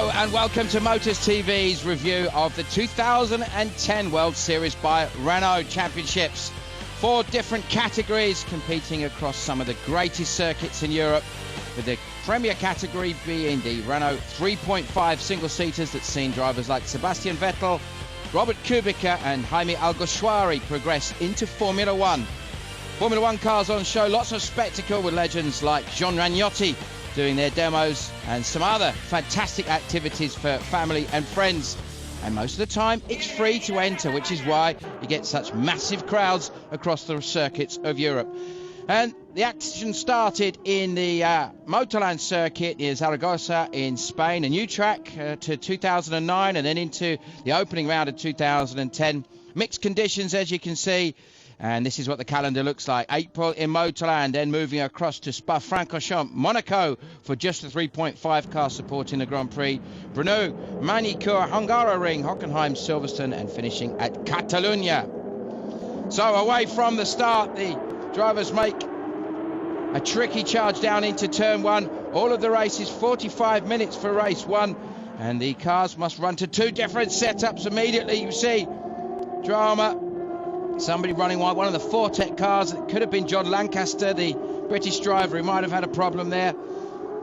Hello and welcome to Motors TV's review of the 2010 World Series by Renault Championships. 4 different categories competing across some of the greatest circuits in Europe, with the premier category being the Renault 3.5 single-seaters that's seen drivers like Sebastian Vettel, Robert Kubica and Jaime Alguersuari progress into Formula 1. Formula 1 cars on show, lots of spectacle with legends like Jean Ragnotti doing their demos and some other fantastic activities for family and friends. And most of the time it's free to enter, which is why you get such massive crowds across the circuits of Europe. And the action started in the Motorland circuit near Zaragoza in Spain, a new track to 2009, and then into the opening round of 2010. Mixed conditions, as you can see. And this is what the calendar looks like. April in Motorland, then moving across to Spa-Francorchamps, Monaco for just the 3.5 car supporting the Grand Prix, Brno, Magny-Cours, Hungaroring, Hockenheimring, Silverstone, and finishing at Catalunya. So away from the start, the drivers make a tricky charge down into turn 1. All of the race is 45 minutes for race 1, and the cars must run to 2 different setups immediately. You see drama. Somebody running wide, one of the Fortec cars. It could have been John Lancaster, the British driver, who might have had a problem there.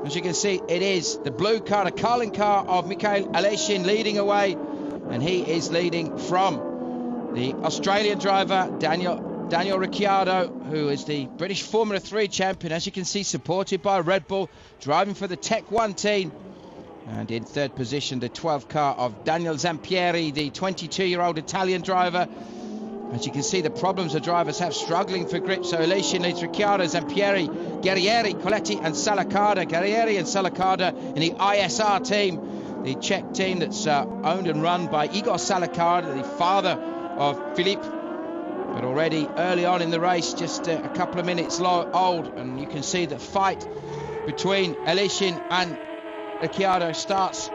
As you can see, it is the blue car, the Carlin car of Mikhail Aleshin leading away, and he is leading from the Australian driver Daniel Ricciardo, who is the British Formula 3 champion, as you can see, supported by Red Bull, driving for the Tech 1 team. And in third position, the 12 car of Daniel Zampieri, the 22-year-old Italian driver. As you can see, the problems the drivers have struggling for grip. So Aleshin leads Ricciardo, Zampieri, Guerrieri, Coletti and Salacada. Guerrieri and Salacada in the ISR team, the Czech team that's owned and run by Igor Salacada, the father of Philippe. But already early on in the race, just a couple of minutes old, and you can see the fight between Aleshin and Ricciardo starts.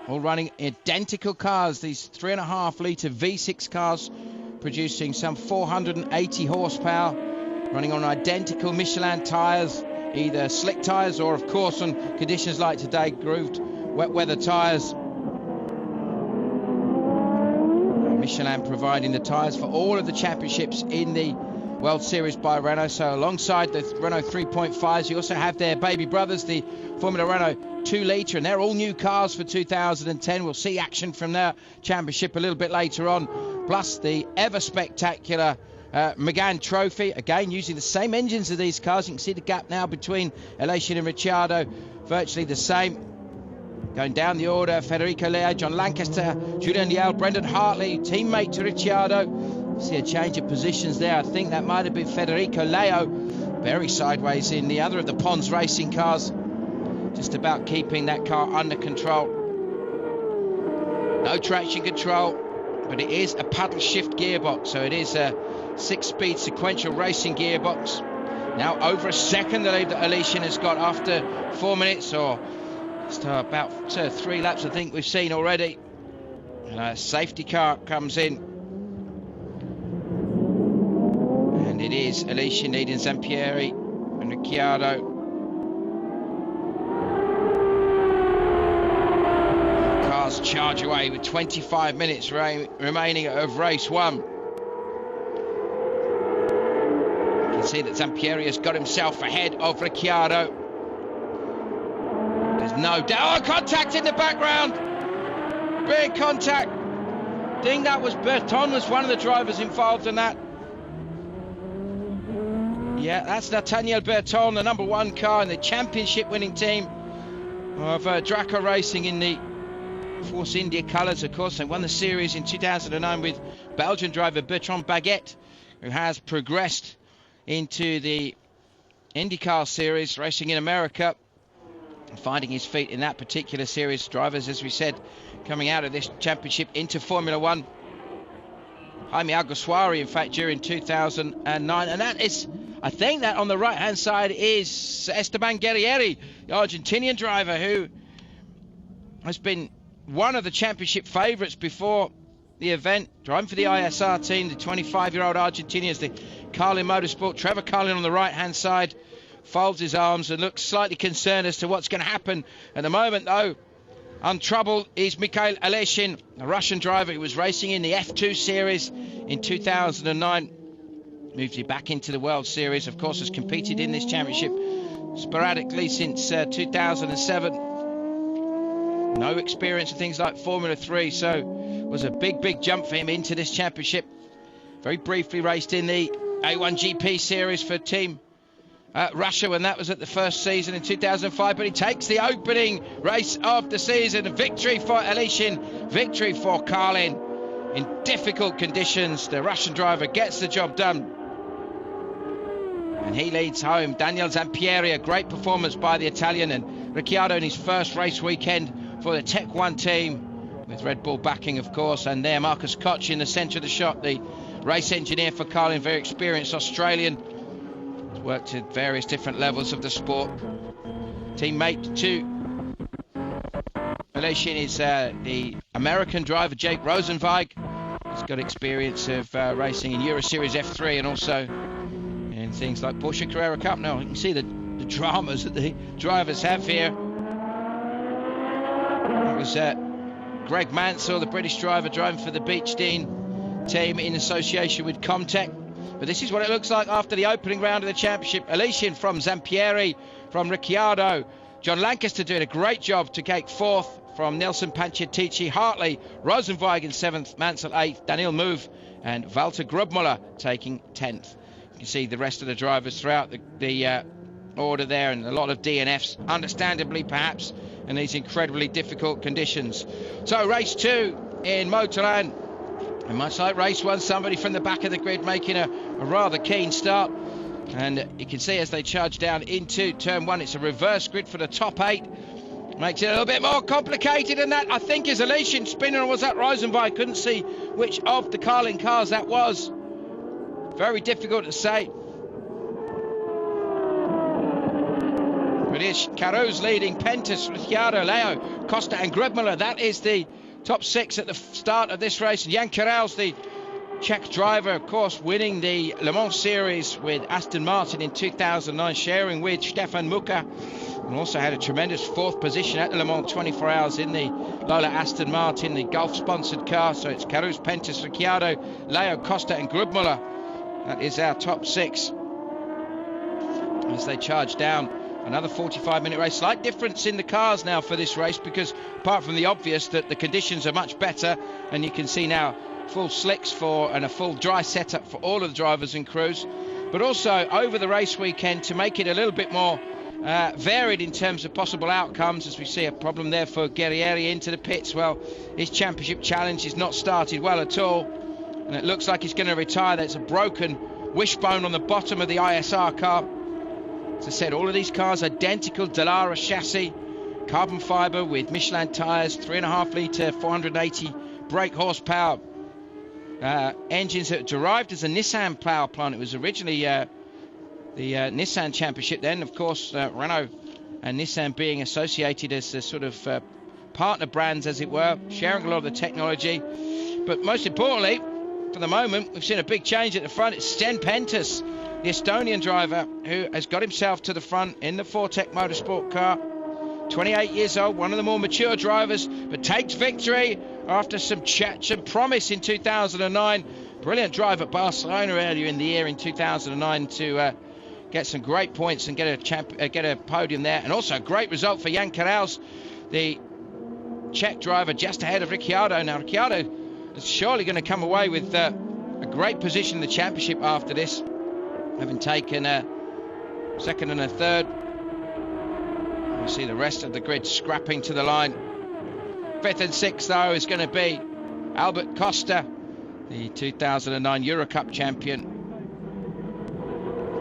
All running identical cars, these 3.5 litre V6 cars producing some 480 horsepower, running on identical Michelin tyres, either slick tyres or, of course, on conditions like today, grooved wet weather tyres. Michelin providing the tyres for all of the championships in the World Series by Renault. So alongside the Renault 3.5s, you also have their baby brothers, the Formula Renault 2 litre, and they're all new cars for 2010. We'll see action from their championship a little bit later on. Plus the ever spectacular Megane Trophy, again using the same engines of these cars. You can see the gap now between Aleshin and Ricciardo, virtually the same. Going down the order, Federico Leo, John Lancaster, Julian Liel, Brendan Hartley, teammate to Ricciardo. See a change of positions there. I think that might have been Federico Leo, very sideways in the other of the Pons racing cars, just about keeping that car under control. No traction control, but it is a paddle shift gearbox, so it is a 6-speed sequential racing gearbox. Now over a second the lead that Aleshin has got after 4 minutes, or just about 3 laps I think we've seen already. And a safety car comes in. And it is Aleshin leading Zampieri and Ricciardo. Cars charge away with 25 minutes remaining of race 1. You can see that Zampieri has got himself ahead of Ricciardo. There's no doubt. Oh, contact in the background. Big contact. I think that was Berton, was one of the drivers involved in that. Yeah, that's Nathaniel Berton, the number 1 car in the championship winning team of Draco Racing in the Force India colours, of course. They won the series in 2009 with Belgian driver Bertrand Baguette, who has progressed into the IndyCar series, racing in America, finding his feet in that particular series. Drivers, as we said, coming out of this championship into Formula 1. Jaime Alguersuari, in fact, during 2009. And that is, I think that on the right-hand side is Esteban Guerrieri, the Argentinian driver who has been one of the championship favourites before the event, driving for the ISR team. The 25-year-old Argentinian is the Carlin Motorsport. Trevor Carlin on the right-hand side folds his arms and looks slightly concerned as to what's going to happen. At the moment, though, Untroubled is Mikhail Aleshin, a Russian driver who was racing in the F2 series in 2009. Moved you back into the World Series, of course, has competed in this championship sporadically since 2007. No experience of things like Formula 3, so it was a big jump for him into this championship. Very briefly raced in the A1 GP series for Team Russia when that was at the first season in 2005, but he takes the opening race of the season. A victory for Aleshin, victory for Carlin. In difficult conditions, the Russian driver gets the job done. And he leads home. Daniel Zampieri, a great performance by the Italian, and Ricciardo in his first race weekend for the Tech 1 team, with Red Bull backing, of course. And there, Marcus Koch in the centre of the shot, the race engineer for Carlin, very experienced Australian. He's worked at various different levels of the sport. Teammate to Aleshin is the American driver, Jake Rosenweig. He's got experience of racing in Euro Series F3 and also in things like Porsche Carrera Cup. Now you can see the dramas that the drivers have here. It was Greg Mansell, the British driver, driving for the Beechdean team in association with Comtech. But this is what it looks like after the opening round of the championship. Aleshin from Zampieri, from Ricciardo. John Lancaster doing a great job to take fourth from Nelson Panciatici. Hartley, Rosenweig in seventh, Mansell eighth, Daniel Move and Walter Grubmuller taking 10th. You can see the rest of the drivers throughout the order there, and a lot of DNFs, understandably perhaps, in these incredibly difficult conditions. So race 2 in Motorland, and much like race 1, somebody from the back of the grid making a rather keen start. And you can see as they charge down into turn 1, it's a reverse grid for the top 8. Makes it a little bit more complicated, and that, I think, is Aleshin spinner, or was that Rosenweig? Couldn't see which of the Carlin cars that was. Very difficult to say. But it's Caru's leading, Pentas, Ricciardo, Leo, Costa and Grubmuller. That is the top 6 at the start of this race. And Jan Karel's the Czech driver, of course, winning the Le Mans series with Aston Martin in 2009, sharing with Stefan Muka. And also had a tremendous 4th position at the Le Mans 24 Hours in the Lola Aston Martin, the Gulf-sponsored car. So it's Caru's, Pentas, Ricciardo, Leo, Costa and Grubmuller. That is our top 6. As they charge down, another 45-minute race. Slight difference in the cars now for this race, because apart from the obvious that the conditions are much better, and you can see now full slicks and a full dry setup for all of the drivers and crews, but also over the race weekend to make it a little bit more varied in terms of possible outcomes, as we see a problem there for Guerrieri into the pits. Well, his championship challenge is not started well at all, and it looks like he's going to retire. There's a broken wishbone on the bottom of the ISR car. As I said, all of these cars identical Dallara chassis, carbon fibre with Michelin tyres, 3.5 litre, 480 brake horsepower. Engines that derived as a Nissan power plant. It was originally the Nissan Championship then, of course, Renault and Nissan being associated as a sort of partner brands, as it were, sharing a lot of the technology. But most importantly, for the moment, we've seen a big change at the front. It's Sten Pentas, the Estonian driver, who has got himself to the front in the Fortec Motorsport car. 28 years old, one of the more mature drivers, but takes victory after some promise in 2009. Brilliant drive at Barcelona earlier in the year in 2009 to get some great points and get a podium there. And also a great result for Jan Karels, the Czech driver, just ahead of Ricciardo. Now Ricciardo is surely going to come away with a great position in the championship after this, having taken a 2nd and a 3rd. You see the rest of the grid scrapping to the line. 5th and 6th, though, is going to be Albert Costa, the 2009 Eurocup champion.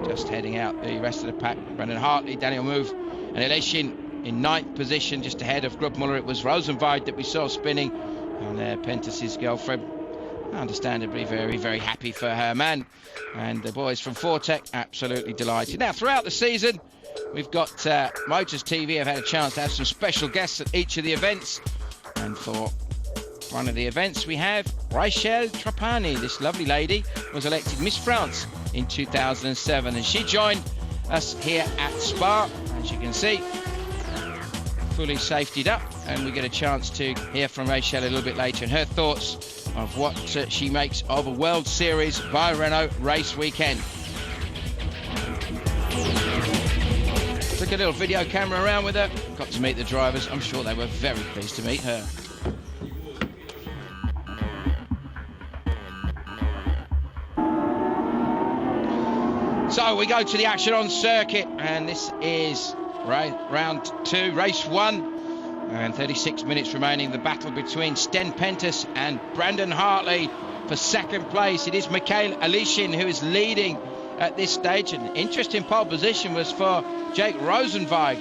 Just heading out the rest of the pack. Brendan Hartley, Daniel Move, and Aleshin in 9th position, just ahead of Grubmuller. It was Rosenweig that we saw spinning, and Pentas' girlfriend, understandably very happy for her man. And the boys from Fortec absolutely delighted. Now, throughout the season, we've got Motors TV have had a chance to have some special guests at each of the events. And for one of the events, we have Rachel Trapani. This lovely lady was elected Miss France in 2007, and she joined us here at Spa, as you can see, fully safetied up and we get a chance to hear from Rachel a little bit later and her thoughts of what she makes of a World Series by Renault race weekend. Took a little video camera around with her, got to meet the drivers. I'm sure they were very pleased to meet her. So we go to the action on circuit, and this is round 2, race 1. And 36 minutes remaining. The battle between Sten Pentus and Brandon Hartley for second place. It is Mikhail Aleshin who is leading at this stage. An interesting pole position was for Jake Rosenweig.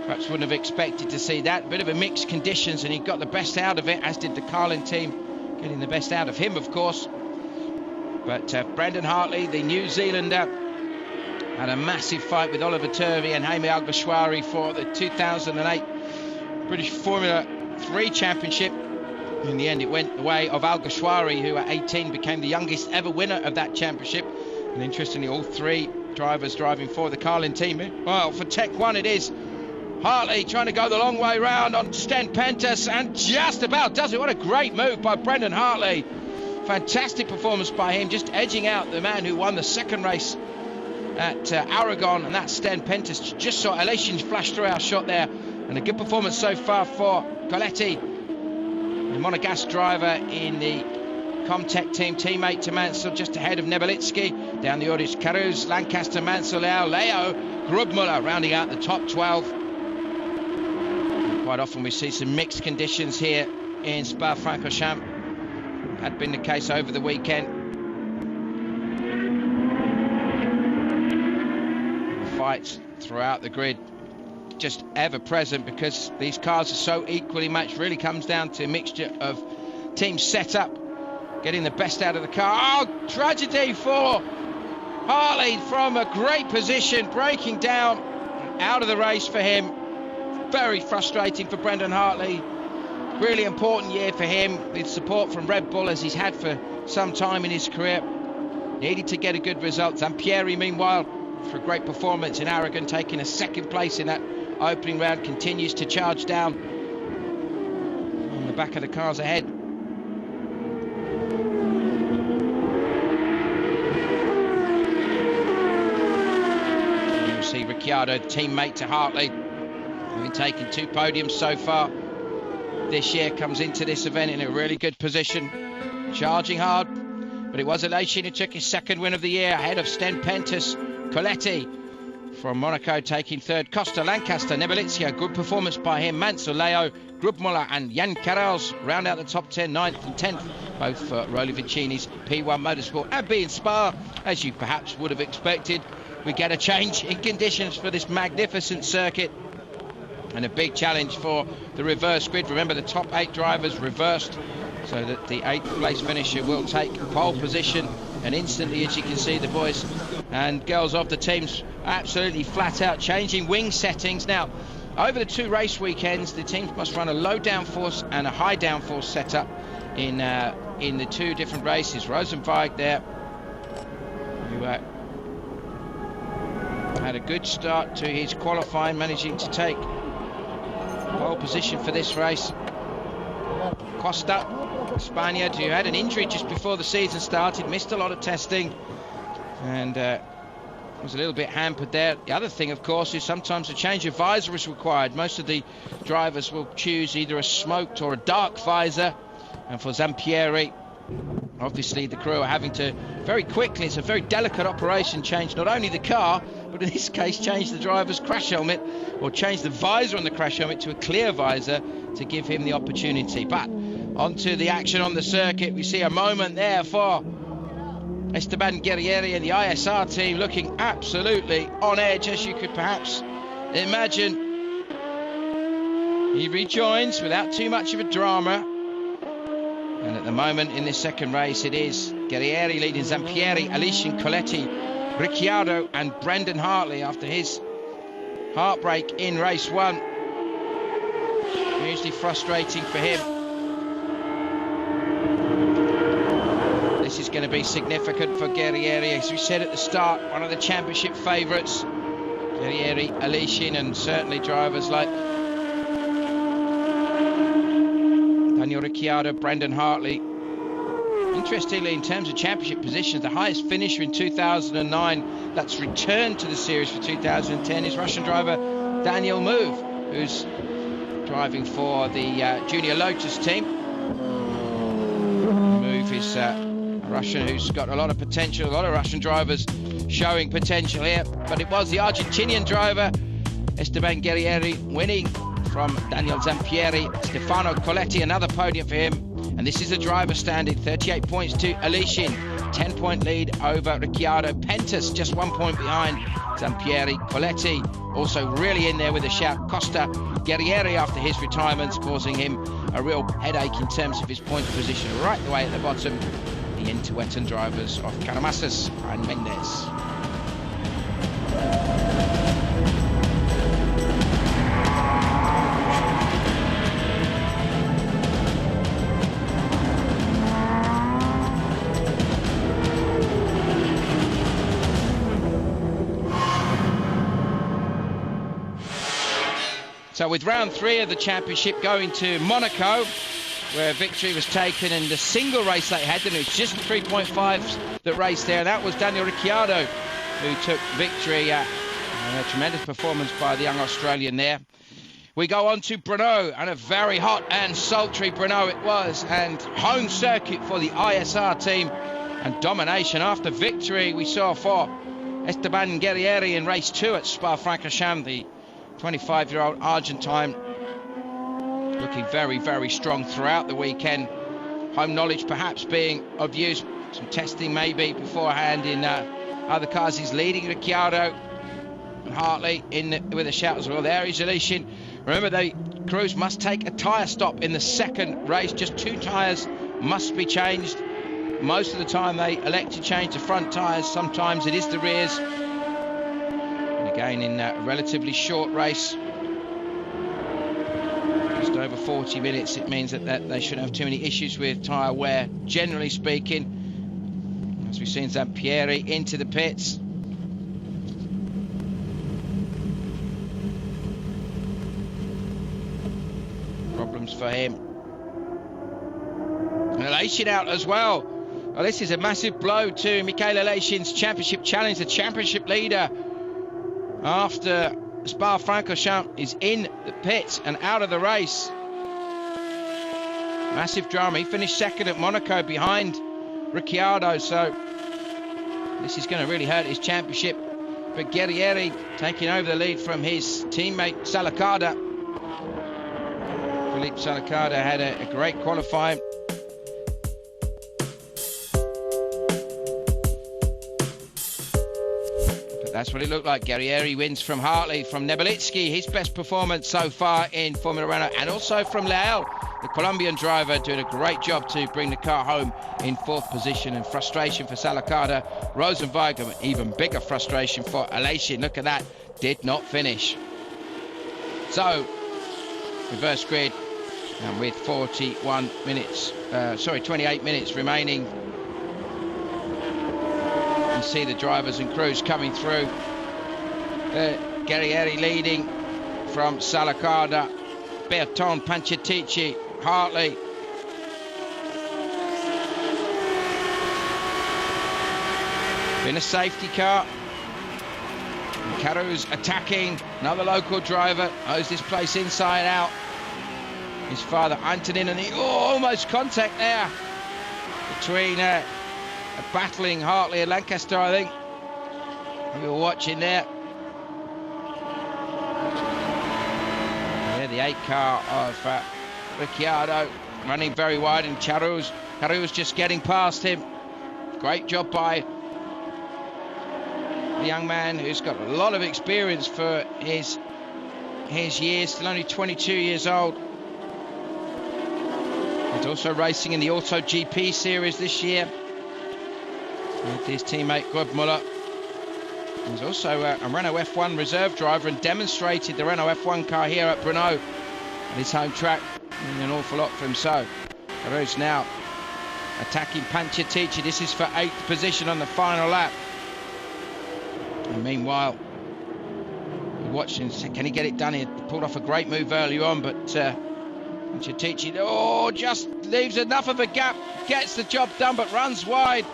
Perhaps wouldn't have expected to see that. Bit of a mixed conditions, and he got the best out of it, as did the Carlin team, getting the best out of him, of course. But Brandon Hartley, the New Zealander, had a massive fight with Oliver Turvey and Jaime Alguersuari for the 2008 British Formula 3 Championship. In the end, it went the way of Alguersuari, who at 18 became the youngest ever winner of that championship. And interestingly, all 3 drivers driving for the Carlin team. Well, for Tech 1 it is Hartley trying to go the long way round on Sten Pentus, and just about does it. What a great move by Brendan Hartley. Fantastic performance by him, just edging out the man who won the second race at Aragon, and that's Sten Pentus. Just saw Aleshin flash through our shot there. And a good performance so far for Coletti, the Monegasque driver in the Comtech team, teammate to Mansell, just ahead of Nebelitsky. Down the Ordich, Caruz, Lancaster, Mansell, Leo, Grubmuller rounding out the top 12. And quite often we see some mixed conditions here in Spa-Francorchamps. Had been the case over the weekend. Fights throughout the grid, just ever present, because these cars are so equally matched. Really comes down to a mixture of team setup, getting the best out of the car. Oh, tragedy for Hartley from a great position, breaking down, out of the race for him. Very frustrating for Brendan Hartley. Really important year for him, with support from Red Bull, as he's had for some time in his career. Needed to get a good result. Zampieri, meanwhile, for a great performance in Aragon, taking a second place in that opening round, continues to charge down on the back of the cars ahead. You'll see Ricciardo, teammate to Hartley, having taken 2 podiums so far this year, comes into this event in a really good position, charging hard. But it was Aleshin who took his second win of the year, ahead of Sten Pentus. Coletti from Monaco taking third. Costa, Lancaster, Nebelitsky, good performance by him. Mansell, Leo, Grubmuller and Jan Carels round out the top 10, 9th and 10th, both for Rolly Vicini's P1 Motorsport. And being Spa, as you perhaps would have expected, we get a change in conditions for this magnificent circuit, and a big challenge for the reverse grid. Remember, the top 8 drivers reversed, so that the 8th place finisher will take pole position. And instantly, as you can see, the boys and girls of the teams absolutely flat out changing wing settings. Now, over the 2 race weekends, the teams must run a low downforce and a high downforce setup in the 2 different races. Rosenweig there, who had a good start to his qualifying, managing to take pole position for this race. Costa, Spaniard, who had an injury just before the season started, missed a lot of testing, and was a little bit hampered there. The other thing, of course, is sometimes a change of visor is required. Most of the drivers will choose either a smoked or a dark visor, and for Zampieri, obviously the crew are having to very quickly, it's a very delicate operation, change not only the car, but in this case change the driver's crash helmet, or change the visor on the crash helmet to a clear visor to give him the opportunity. But onto the action on the circuit, we see a moment there for Esteban Guerrieri and the ISR team, looking absolutely on edge, as you could perhaps imagine. He rejoins without too much of a drama, and at the moment in this second race, it is Guerrieri leading Zampieri, Aleshin, Coletti, Ricciardo and Brendan Hartley after his heartbreak in race 1. Hugely frustrating for him. This is going to be significant for Guerrieri, as we said at the start, one of the championship favourites. Guerrieri, Aleshin, and certainly drivers like Daniel Ricciardo, Brendan Hartley. Interestingly, in terms of championship positions, the highest finisher in 2009 that's returned to the series for 2010 is Russian driver Daniel Move, who's driving for the Junior Lotus team. Move is a Russian who's got a lot of potential, a lot of Russian drivers showing potential here, but it was the Argentinian driver Esteban Guerrieri winning from Daniel Zampieri. Stefano Coletti, another podium for him, and this is the driver standing 38 points to Aleshin, 10-point lead over Ricciardo. Pentas just 1 point behind Zampieri. Coletti also really in there with a shout. Costa Guerrieri, after his retirement's causing him a real headache in terms of his point position right the way at the bottom. The Interwetten drivers of Caramasas and Mendes. So with round 3 of the championship going to Monaco, where victory was taken in the single race they had, and it was just the 3.5s that raced there. That was Daniel Ricciardo who took victory. A tremendous performance by the young Australian there. We go on to Brno, and a very hot and sultry Brno it was, and home circuit for the ISR team, and domination after victory we saw for Esteban Guerrieri in race 2 at Spa-Francorchamps, the 25-year-old Argentine, looking very, very strong throughout the weekend. Home knowledge perhaps being of use, some testing maybe beforehand in other cars. He's leading Ricciardo and Hartley with a shout as well. There is Aleshin. Remember, the crews must take a tyre stop in the second race. Just 2 tyres must be changed. Most of the time they elect to change the front tyres. Sometimes it is the rears. And again, in a relatively short race, just over 40 minutes, it means that they shouldn't have too many issues with tyre wear, generally speaking. As we've seen Zampieri into the pits. Problems for him. And Aleshin out as well. Well, this is a massive blow to Mikhail Aleshin's championship challenge. The championship leader after Spa-Francorchamps is in the pits and out of the race. Massive drama. He finished second at Monaco behind Ricciardo, so this is going to really hurt his championship. But Guerrieri taking over the lead from his teammate Salakada. Philippe Salakada had a great qualifying. That's what it looked like. Guerrieri wins from Hartley, from Nebelitsky, his best performance so far in Formula Renault, and also from Leal, the Colombian driver, doing a great job to bring the car home in 4th position. And frustration for Salakada. Rosenweig, an even bigger frustration for Aleshin. Look at that, did not finish. So, reverse grid, and with 28 minutes remaining. You see the drivers and crews coming through. Guerrieri leading from Salakada, Berton, Pancetici, Hartley. In a safety car. Caru's attacking, another local driver, owes this place inside out. His father Antonin, and almost contact there between battling Hartley and Lancaster, I think. We were watching there. Yeah, the 8 car of Ricciardo running very wide, and Caru's just getting past him. Great job by the young man who's got a lot of experience for his years, still only 22 years old. He's also racing in the Auto GP series this year with his teammate Grobmuller. He's also a Renault F1 reserve driver and demonstrated the Renault F1 car here at Brno at his home track. Doing an awful lot for him. So Caru's now attacking Pancetici. This is for 8th position on the final lap. And meanwhile, we're watching, can he get it done? He pulled off a great move early on, but Chitichi, oh, just leaves enough of a gap, gets the job done, but runs wide.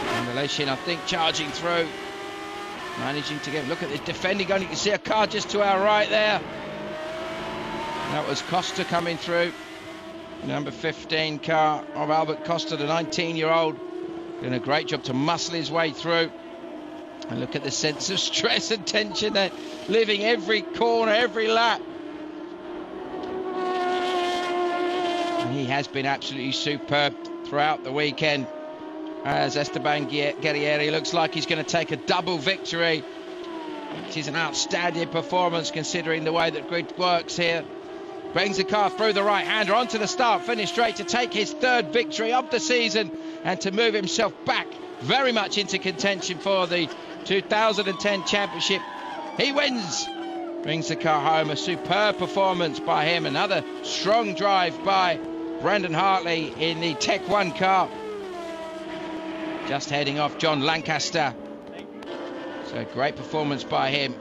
And Aleshin, I think, charging through, managing to get, look at the defending gun. You can see a car just to our right there. That was Costa coming through. Number 15 car of Albert Costa, the 19-year-old, doing a great job to muscle his way through. And look at the sense of stress and tension there, living every corner, every lap. And he has been absolutely superb throughout the weekend. As Esteban Guerrieri looks like he's going to take a double victory, which is an outstanding performance considering the way that grid works here. Brings the car through the right-hander onto the start finish straight to take his third victory of the season and to move himself back very much into contention for the 2010 championship. He wins, brings the car home. A superb performance by him. Another strong drive by Brendan Hartley in the Tech 1 car. Just heading off John Lancaster. So great performance by him.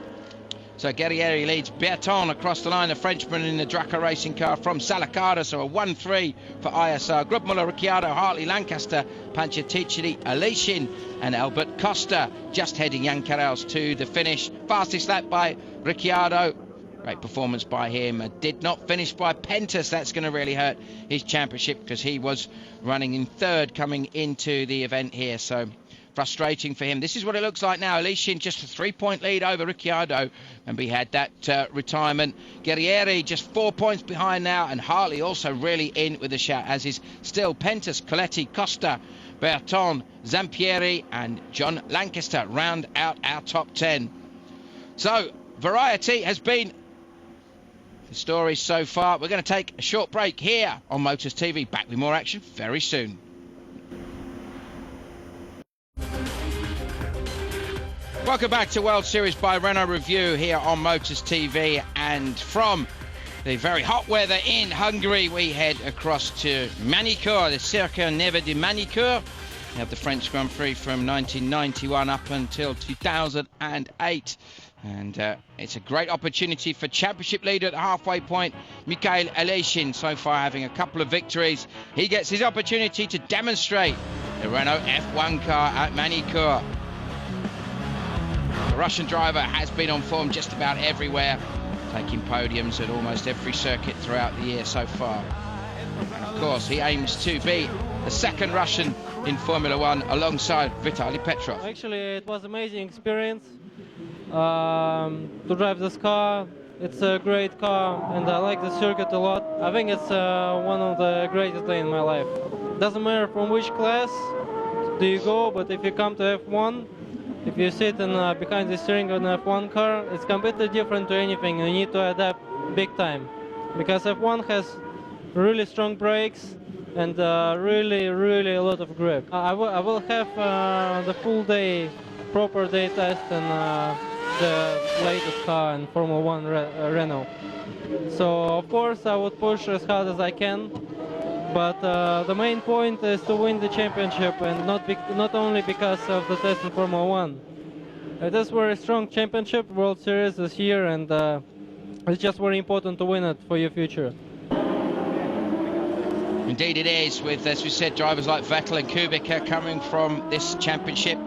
So Guerrieri leads Berton across the line, the Frenchman in the Draco Racing car from Salacada. So a 1-3 for ISR. Grubmuller, Ricciardo, Hartley, Lancaster, Panchaticci, Aleshin and Albert Costa just heading Jan Karels to the finish. Fastest lap by Ricciardo. Great performance by him. Did not finish by Pentas. That's going to really hurt his championship because he was running in third coming into the event here. So frustrating for him. This is what it looks like now. Aleshin just a 3-point lead over Ricciardo, and we had that retirement. Guerrieri just 4 points behind now, and Hartley also really in with a shout, as is still Pentas, Coletti, Costa, Berton, Zampieri and John Lancaster round out our top 10. So variety has been the story so far. We're going to take a short break here on Motors TV. Back with more action very soon. Welcome back to World Series by Renault Review here on Motors TV, and from the very hot weather in Hungary we head across to Magny-Cours, the Circuit de Magny-Cours. We have the French Grand Prix from 1991 up until 2008, and it's a great opportunity for championship leader at the halfway point, Mikhail Aleshin, so far having a couple of victories. He gets his opportunity to demonstrate the Renault F1 car at Magny-Cours. The Russian driver has been on form just about everywhere, taking podiums at almost every circuit throughout the year so far. And of course, he aims to be the second Russian in Formula 1 alongside Vitaly Petrov. Actually, it was an amazing experience to drive this car. It's a great car, and I like the circuit a lot. I think it's one of the greatest days in my life. Doesn't matter from which class do you go, but if you come to F1, if you sit behind the steering on an F1 car, it's completely different to anything. You need to adapt big time, because F1 has really strong brakes and really a lot of grip. I will have the full day, proper day test in the latest car in Formula 1 Renault. So of course I would push as hard as I can, but the main point is to win the championship, and not only because of the test in Formula 1. It is a very strong championship, World Series this year, and it's just very important to win it for your future. Indeed it is, with, as we said, drivers like Vettel and Kubica coming from this championship.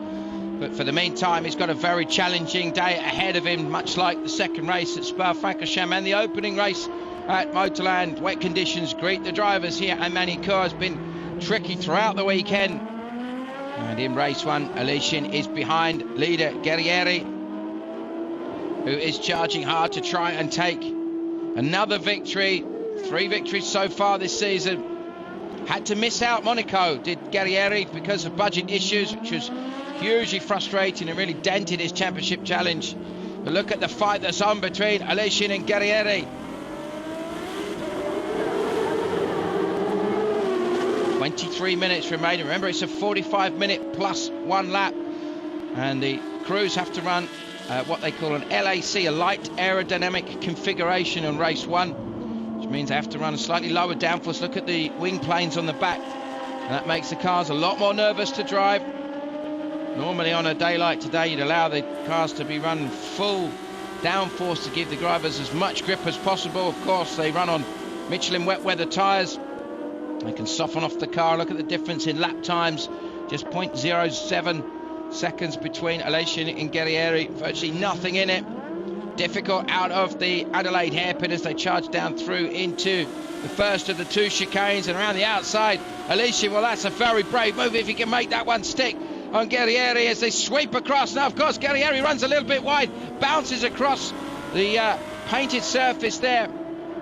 But for the meantime, he's got a very challenging day ahead of him, much like the second race at Spa-Francorchamps and the opening race at Motorland. Wet conditions greet the drivers here, and Magny-Cours has been tricky throughout the weekend. And in race one, Aleshin is behind leader Guerrieri, who is charging hard to try and take another victory. 3 victories so far this season. Had to miss out Monaco, did Guerrieri, because of budget issues, which was hugely frustrating and really dented his championship challenge. But look at the fight that's on between Aleshin and Guerrieri. 23 minutes remaining. Remember, it's a 45-minute plus 1 lap, and the crews have to run what they call an LAC, a light aerodynamic configuration on race 1, which means they have to run a slightly lower downforce. Look at the wing planes on the back, and that makes the cars a lot more nervous to drive. Normally on a day like today, you'd allow the cars to be running full downforce to give the drivers as much grip as possible. Of course, they run on Michelin wet weather tyres. They can soften off the car. Look at the difference in lap times. Just 0.07 seconds between Aleshin and Guerrieri. Virtually nothing in it. Difficult out of the Adelaide hairpin as they charge down through into the first of the two chicanes, and around the outside, Aleshin, well, that's a very brave move if he can make that one stick on Guerrieri as they sweep across. Now, of course, Guerrieri runs a little bit wide, bounces across the painted surface there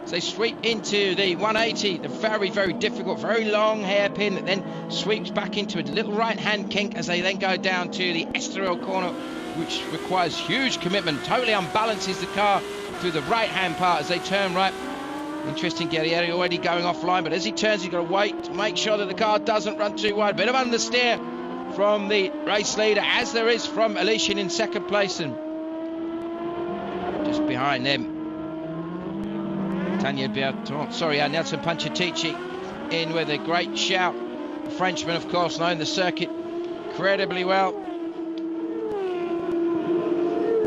as they sweep into the 180, the very, very difficult, very long hairpin that then sweeps back into a little right-hand kink as they then go down to the Estoril corner, which requires huge commitment, totally unbalances the car through the right-hand part as they turn right. Interesting, Guerrieri already going offline, but as he turns, he's got to wait to make sure that the car doesn't run too wide. Bit of understeer from the race leader, as there is from Aleshin in second place, and just behind them, Nelson Pancetici in with a great shout. The Frenchman, of course, knowing the circuit incredibly well.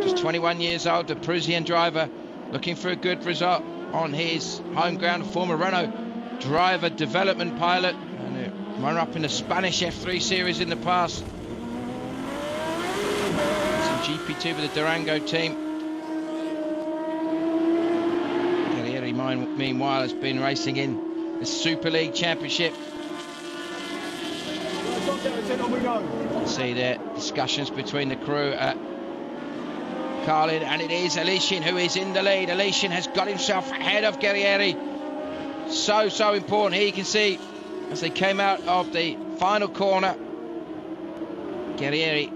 Just 21 years old, the Parisian driver, looking for a good result on his home ground. Former Renault driver, development pilot, and a runner-up in the Spanish F3 series in the past. Some GP2 with the Durango team. Guerrieri, meanwhile, has been racing in the Super League Championship. See there discussions between the crew at Carlin, and it is Aleshin who is in the lead. Aleshin has got himself ahead of Guerrieri. So important here. You can see as they came out of the final corner, Guerrieri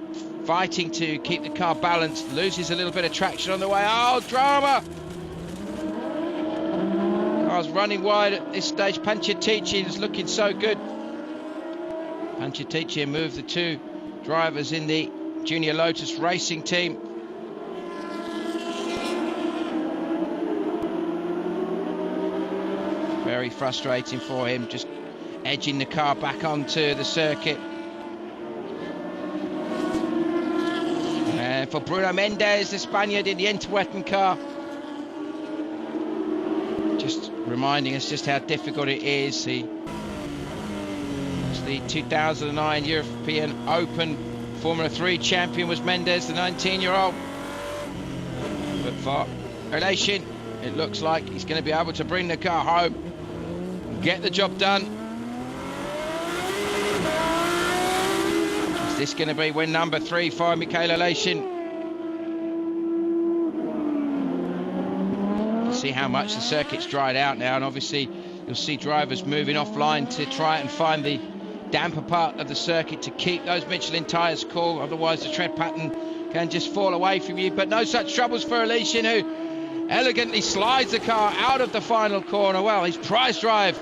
fighting to keep the car balanced, loses a little bit of traction on the way. Oh, drama! Car's running wide at this stage. Pancetici is looking so good. Pancetici moved the two drivers in the Junior Lotus Racing team. Very frustrating for him, just edging the car back onto the circuit. And for Bruno Mendes, the Spaniard in the Interwetten car, just reminding us just how difficult it is. It's the 2009 European Open Formula 3 champion was Mendes, the 19-year-old. But for Aleshin, it looks like he's going to be able to bring the car home, get the job done. Is this going to be win number 3 for Mikhail Aleshin? See how much the circuit's dried out now, and obviously you'll see drivers moving offline to try and find the damper part of the circuit to keep those Michelin tyres cool, otherwise the tread pattern can just fall away from you. But no such troubles for Aleshin, who elegantly slides the car out of the final corner. Well, his prize drive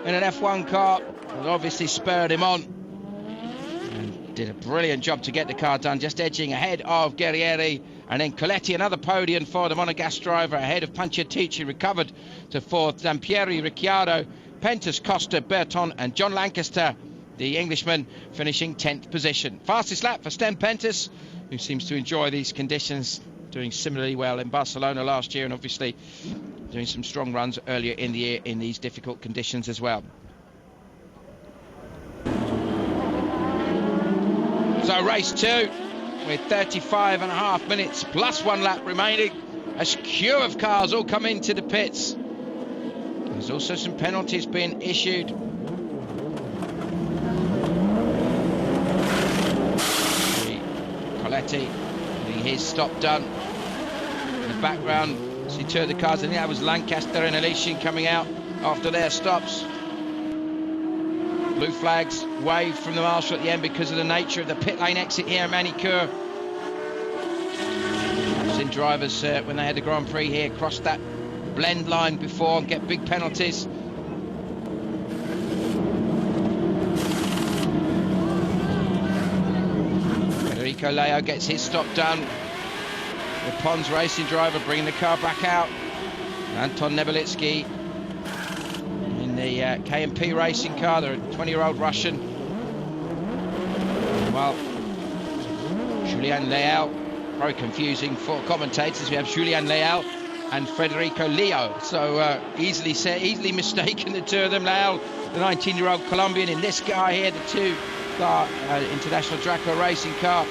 in an F1 car has obviously spurred him on, and did a brilliant job to get the car done, just edging ahead of Guerrieri. And then Coletti, another podium for the Monegasque driver, ahead of Pancetici, recovered to fourth. Daniel Ricciardo, Pentas, Costa, Berton and John Lancaster, the Englishman, finishing 10th position. Fastest lap for Sten Pentas, who seems to enjoy these conditions, doing similarly well in Barcelona last year, and obviously doing some strong runs earlier in the year in these difficult conditions as well. So race 2 with 35.5 minutes plus 1 lap remaining. A queue of cars all come into the pits. There's also some penalties being issued. Coletti getting his stop done. In the background, see 2 of the cars, and that was Lancaster and Aleshin coming out after their stops. Blue flags waved from the marshal at the end because of the nature of the pit lane exit here at Magny-Cours. I've seen drivers when they had the Grand Prix here cross that blend line before and get big penalties. Federico Leo gets his stop done. The Pons Racing driver bringing the car back out. Anton Nebelitsky in the KMP Racing car, the 20-year-old Russian. Well, Julien Leal very confusing for commentators. We have Julien Leal and Federico Leo, so easily mistaken, the two of them. Leal, the 19-year-old Colombian, in this guy here, the two-car international Draco racing car.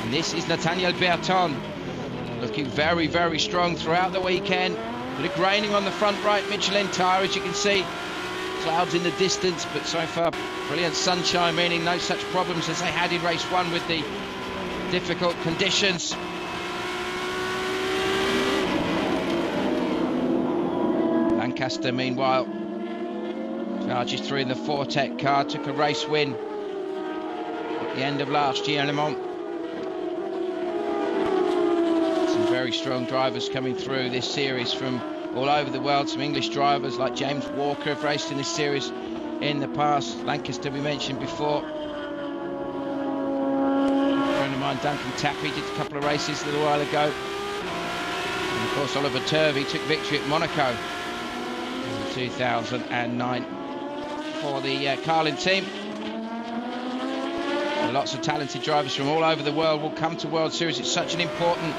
And this is Nathaniel Berton, looking very, very strong throughout the weekend. Bit of graining on the front right Michelin tyre, as you can see. Clouds in the distance, but so far brilliant sunshine, meaning no such problems as they had in race one with the difficult conditions. Lancaster, meanwhile, charges through in the Fortec car, took a race win at the end of last year in Le Mans. Some very strong drivers coming through this series from all over the world. Some English drivers like James Walker have raced in this series in the past. Lancaster we mentioned before. A friend of mine, Duncan Tappy, did a couple of races a little while ago. And of course Oliver Turvey took victory at Monaco in 2009 for the Carlin team. And lots of talented drivers from all over the world will come to World Series. It's such an important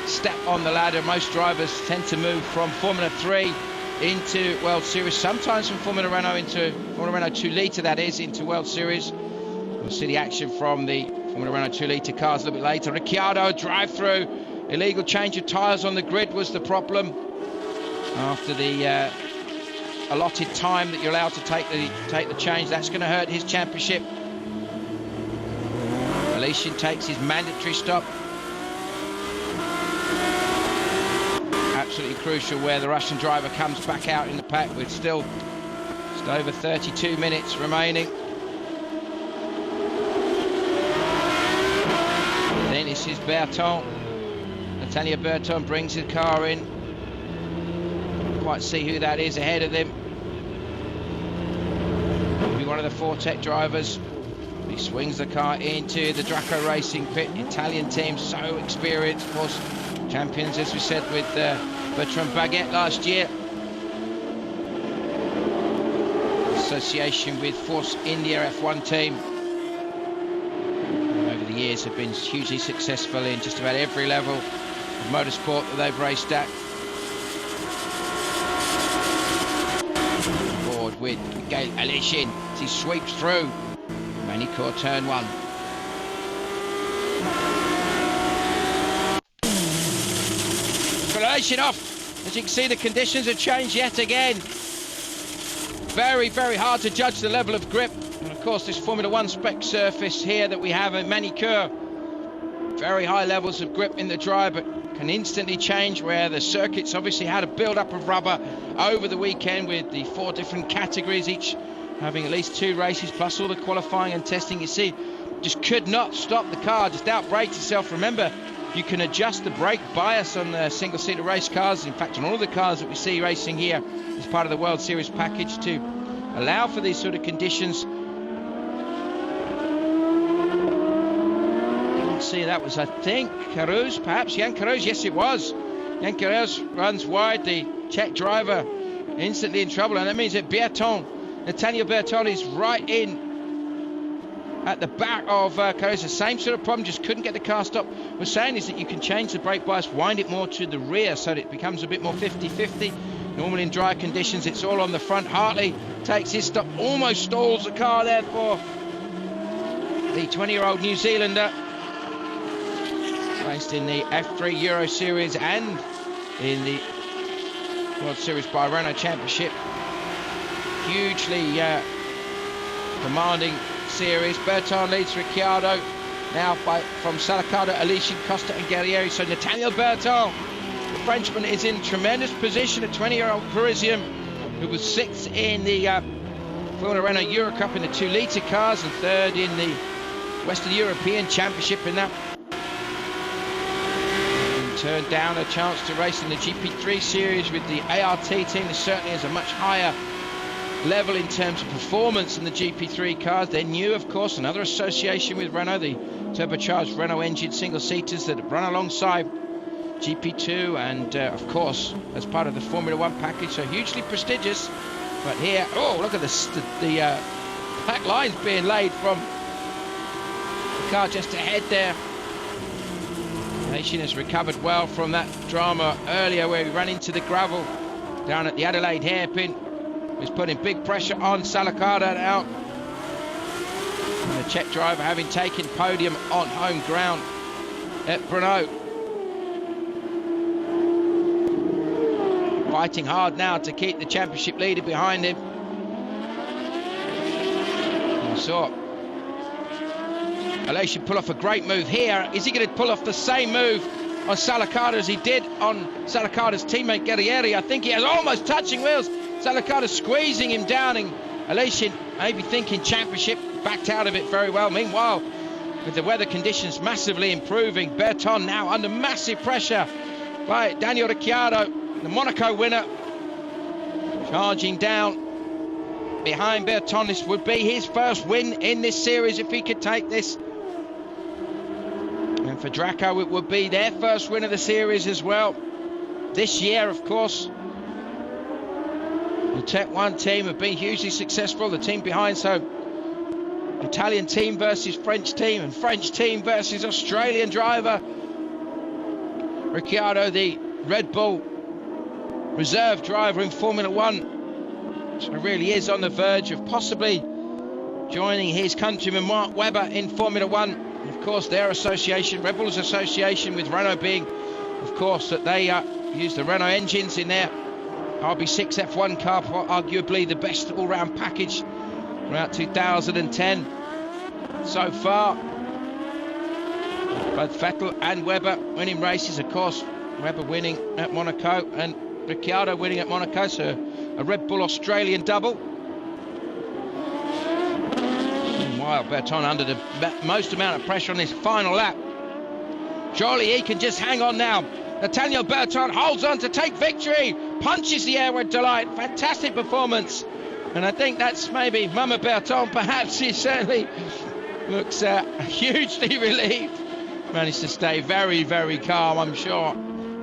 step on the ladder. Most drivers tend to move from Formula 3 into World Series, sometimes from Formula Renault into Formula Renault 2 litre, that is, into World Series. We'll see the action from the Formula Renault 2 litre cars a little bit later. Ricciardo drive-through, illegal change of tyres on the grid was the problem. After the allotted time that you're allowed to take the change, that's going to hurt his championship. Aleshin takes his mandatory stop. Absolutely crucial where the Russian driver comes back out in the pack with still just over 32 minutes remaining. Then this is Berton. Nathaniel Berton brings the car in. Can't quite see who that is ahead of him. Could be one of the Fortec drivers. He swings the car into the Draco Racing pit. Italian team, so experienced, of course, champions, as we said, with Bertrand Baguette last year. Association with Force India F1 team. And over the years have been hugely successful in just about every level of motorsport that they've raced at. Board with Mikhail Aleshin as he sweeps through Magny-Cours turn one. Aleshin off. As you can see, the conditions have changed yet again. Very, very hard to judge the level of grip. And of course, this Formula 1 spec surface here that we have at Magny-Cours, very high levels of grip in the dry, but can instantly change, where the circuits obviously had a build-up of rubber over the weekend with the 4 different categories, each having at least 2 races, plus all the qualifying and testing. You see, just could not stop the car, just outbraked itself. Remember, you can adjust the brake bias on the single-seater race cars. In fact, on all the cars that we see racing here as part of the World Series package to allow for these sort of conditions. Let's see, that was, I think, Caruso, perhaps Jan Caruso. Yes, it was. Jan Caruso runs wide, the Czech driver instantly in trouble, and that means that Nathaniel Berton is right in at the back of Caruso. Same sort of problem, just couldn't get the car stopped. What we're saying is that you can change the brake bias, wind it more to the rear so that it becomes a bit more 50-50. Normally in dry conditions, it's all on the front. Hartley takes his stop, almost stalls the car there for the 20-year-old New Zealander. Raced in the F3 Euro Series and in the World Series by Renault Championship. Hugely commanding series. Berton leads Ricciardo now from Salacado, Aleshin, Costa and Guerrieri. So Nathaniel Berton, the Frenchman, is in tremendous position. A 20-year-old Parisian who was 6th in the Formula Renault Euro Cup in the 2 litre cars and 3rd in the Western European Championship in that. And turned down a chance to race in the GP3 series with the ART team. This certainly is a much higher level in terms of performance in the GP3 cars. They're new, of course, another association with Renault, the turbocharged Renault engine single-seaters that run alongside GP2 and, of course, as part of the Formula 1 package, so hugely prestigious. But here, oh, look at the back lines being laid from the car just ahead there. Aleshin has recovered well from that drama earlier where he ran into the gravel down at the Adelaide hairpin. He's putting big pressure on Salakada now. And the Czech driver having taken podium on home ground at Brno. Fighting hard now to keep the championship leader behind him. You saw Aleshin pull off a great move here. Is he going to pull off the same move on Salakada as he did on Salakada's teammate Guerrieri? I think he has almost touching wheels. Salakada squeezing him down, and Aleshin maybe thinking championship, backed out of it very well. Meanwhile, with the weather conditions massively improving, Berton now under massive pressure by Daniel Ricciardo, the Monaco winner, charging down behind Berton. This would be his first win in this series if he could take this. And for Draco, it would be their first win of the series as well. This year, of course, the Tech 1 team have been hugely successful. The team behind, so Italian team versus French team, and French team versus Australian driver. Ricciardo, the Red Bull reserve driver in Formula 1. So really is on the verge of possibly joining his countryman Mark Webber in Formula 1. Of course, their association, Red Bull's association with Renault being, of course, that they use the Renault engines in their RB6 F1 car, arguably the best all-round package throughout 2010 so far. Both Vettel and Webber winning races, of course. Webber winning at Monaco and Ricciardo winning at Monaco, so a Red Bull Australian double. Meanwhile, Berton under the most amount of pressure on this final lap. Surely he can just hang on now. Nathaniel Berton holds on to take victory, punches the air with delight. Fantastic performance. And I think that's maybe Mama Berton, perhaps. He certainly looks hugely relieved. Managed to stay very, very calm, I'm sure.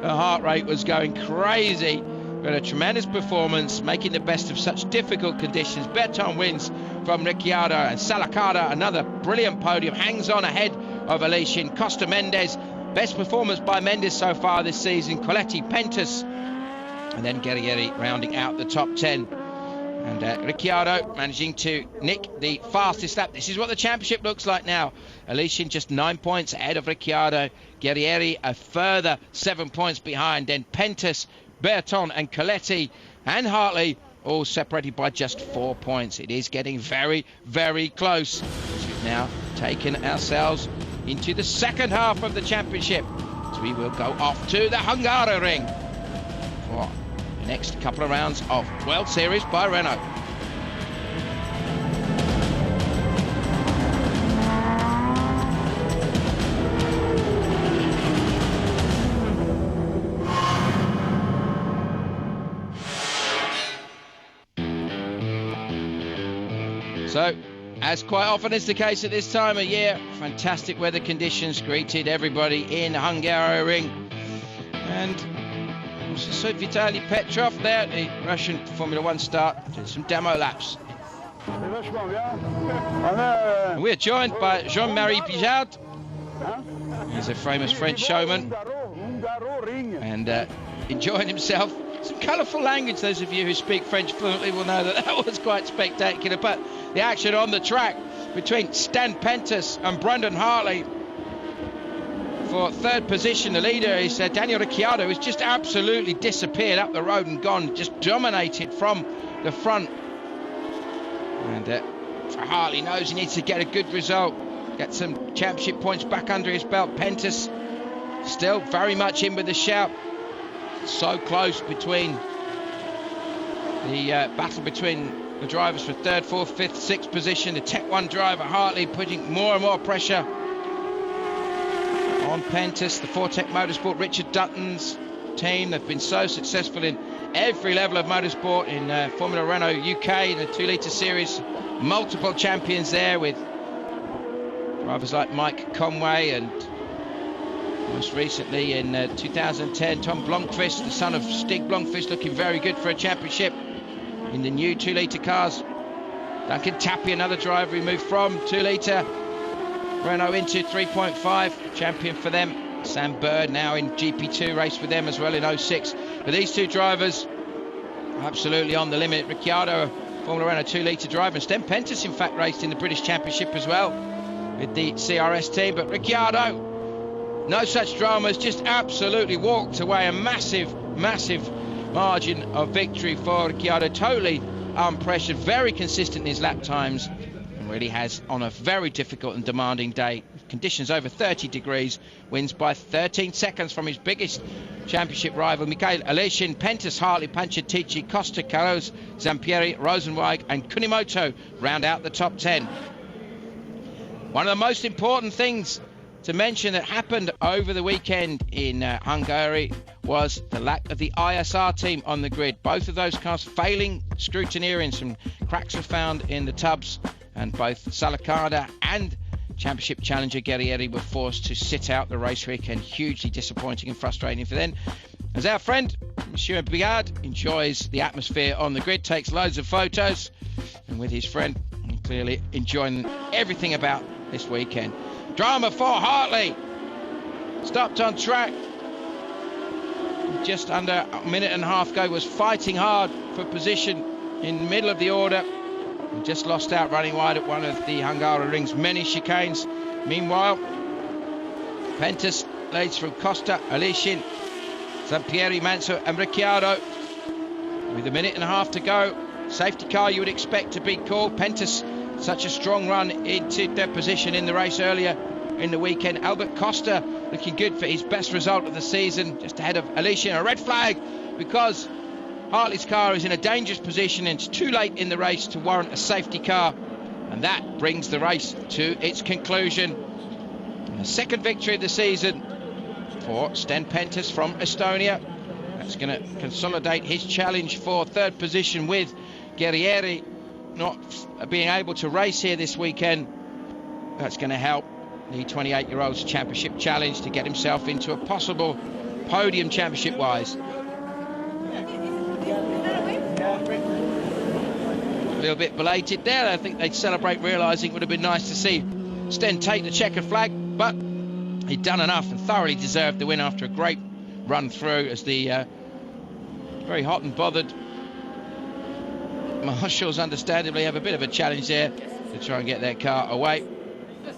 Her heart rate was going crazy. But a tremendous performance, making the best of such difficult conditions. Berton wins from Ricciardo, and Salakada, another brilliant podium, hangs on ahead of Aleshin. Costa Mendes, best performance by Mendes so far this season. Coletti, Pentas, and then Guerrieri rounding out the top 10. And Ricciardo managing to nick the fastest lap. This is what the championship looks like now. Aleshin just 9 points ahead of Ricciardo. Guerrieri a further 7 points behind. Then Pentas, Berton and Coletti and Hartley all separated by just 4 points. It is getting very, very close. We've now taken ourselves into the second half of the championship. So we will go off to the Hungaroring for the next couple of rounds of World Series by Renault. So, as quite often is the case at this time of year, fantastic weather conditions greeted everybody in Hungaroring. And so Vitaly Petrov there, the Russian Formula 1 star, did some demo laps. And we are joined by Jean-Marie Pijard. He's a famous French showman and enjoying himself. Some colourful language. Those of you who speak French fluently will know that that was quite spectacular. But the action on the track between Stan Pentas and Brendan Hartley for third position. The leader is Daniel Ricciardo, who's just absolutely disappeared up the road and gone, just dominated from the front. And for Hartley, knows he needs to get a good result, get some championship points back under his belt. Pentas still very much in with the shout. So close between the battle between the drivers for third, fourth, fifth, sixth position. The Tech 1 driver Hartley putting more and more pressure on Pentas. The Fortec Motorsport, Richard Dutton's team, they've been so successful in every level of motorsport in Formula Renault UK in the 2 litre series. Multiple champions there with drivers like Mike Conway, and most recently in 2010, Tom Blomqvist, the son of Stig Blomqvist, looking very good for a championship in the new 2 litre cars. Duncan Tappy, another driver who moved from 2 litre Renault into 3.5, champion for them Sam Bird now in GP2, raced with them as well in 06. But these two drivers absolutely on the limit. Ricciardo, Formula Renault 2-litre driver, and Sten Pentus in fact raced in the British Championship as well with the CRS team. But Ricciardo, no such dramas, just absolutely walked away. A massive margin of victory for Ricciardo, totally unpressured, very consistent in his lap times, and really has, on a very difficult and demanding day, conditions over 30 degrees, wins by 13 seconds from his biggest championship rival Mikhail, Aleshin, Pentus, Hartley, Pancetici, Costa, Carlos, Zampieri, Rosenweig and Kunimoto round out the top 10. One of the most important things to mention that happened over the weekend in Hungary was the lack of the ISR team on the grid. Both of those cars failing scrutineering. Some cracks were found in the tubs, and both Salakada and Championship challenger Guerrieri were forced to sit out the race weekend. Hugely disappointing and frustrating for them. As our friend Monsieur Bigard enjoys the atmosphere on the grid, takes loads of photos, and with his friend clearly enjoying everything about this weekend. Drama for Hartley, stopped on track just under a minute and a half ago, was fighting hard for position in the middle of the order, and just lost out running wide at one of the Hungaroring's many chicanes. Meanwhile, Pentus leads from Costa, Aleshin, Zampieri, Manso and Ricciardo. With a minute and a half to go, safety car you would expect to be called. Pentus, such a strong run into their position in the race earlier in the weekend. Albert Costa looking good for his best result of the season, just ahead of Aleshin. A red flag because Hartley's car is in a dangerous position and it's too late in the race to warrant a safety car, and that brings the race to its conclusion. And the second victory of the season for Sten Pentus from Estonia. That's going to consolidate his challenge for third position, with Guerrieri not being able to race here this weekend. That's going to help the 28-year-old's championship challenge to get himself into a possible podium championship-wise. A little bit belated there. I think they'd celebrate, realising it would have been nice to see Sten take the checkered flag, but he'd done enough and thoroughly deserved the win after a great run through, as the very hot and bothered marshals understandably have a bit of a challenge there to try and get their car away.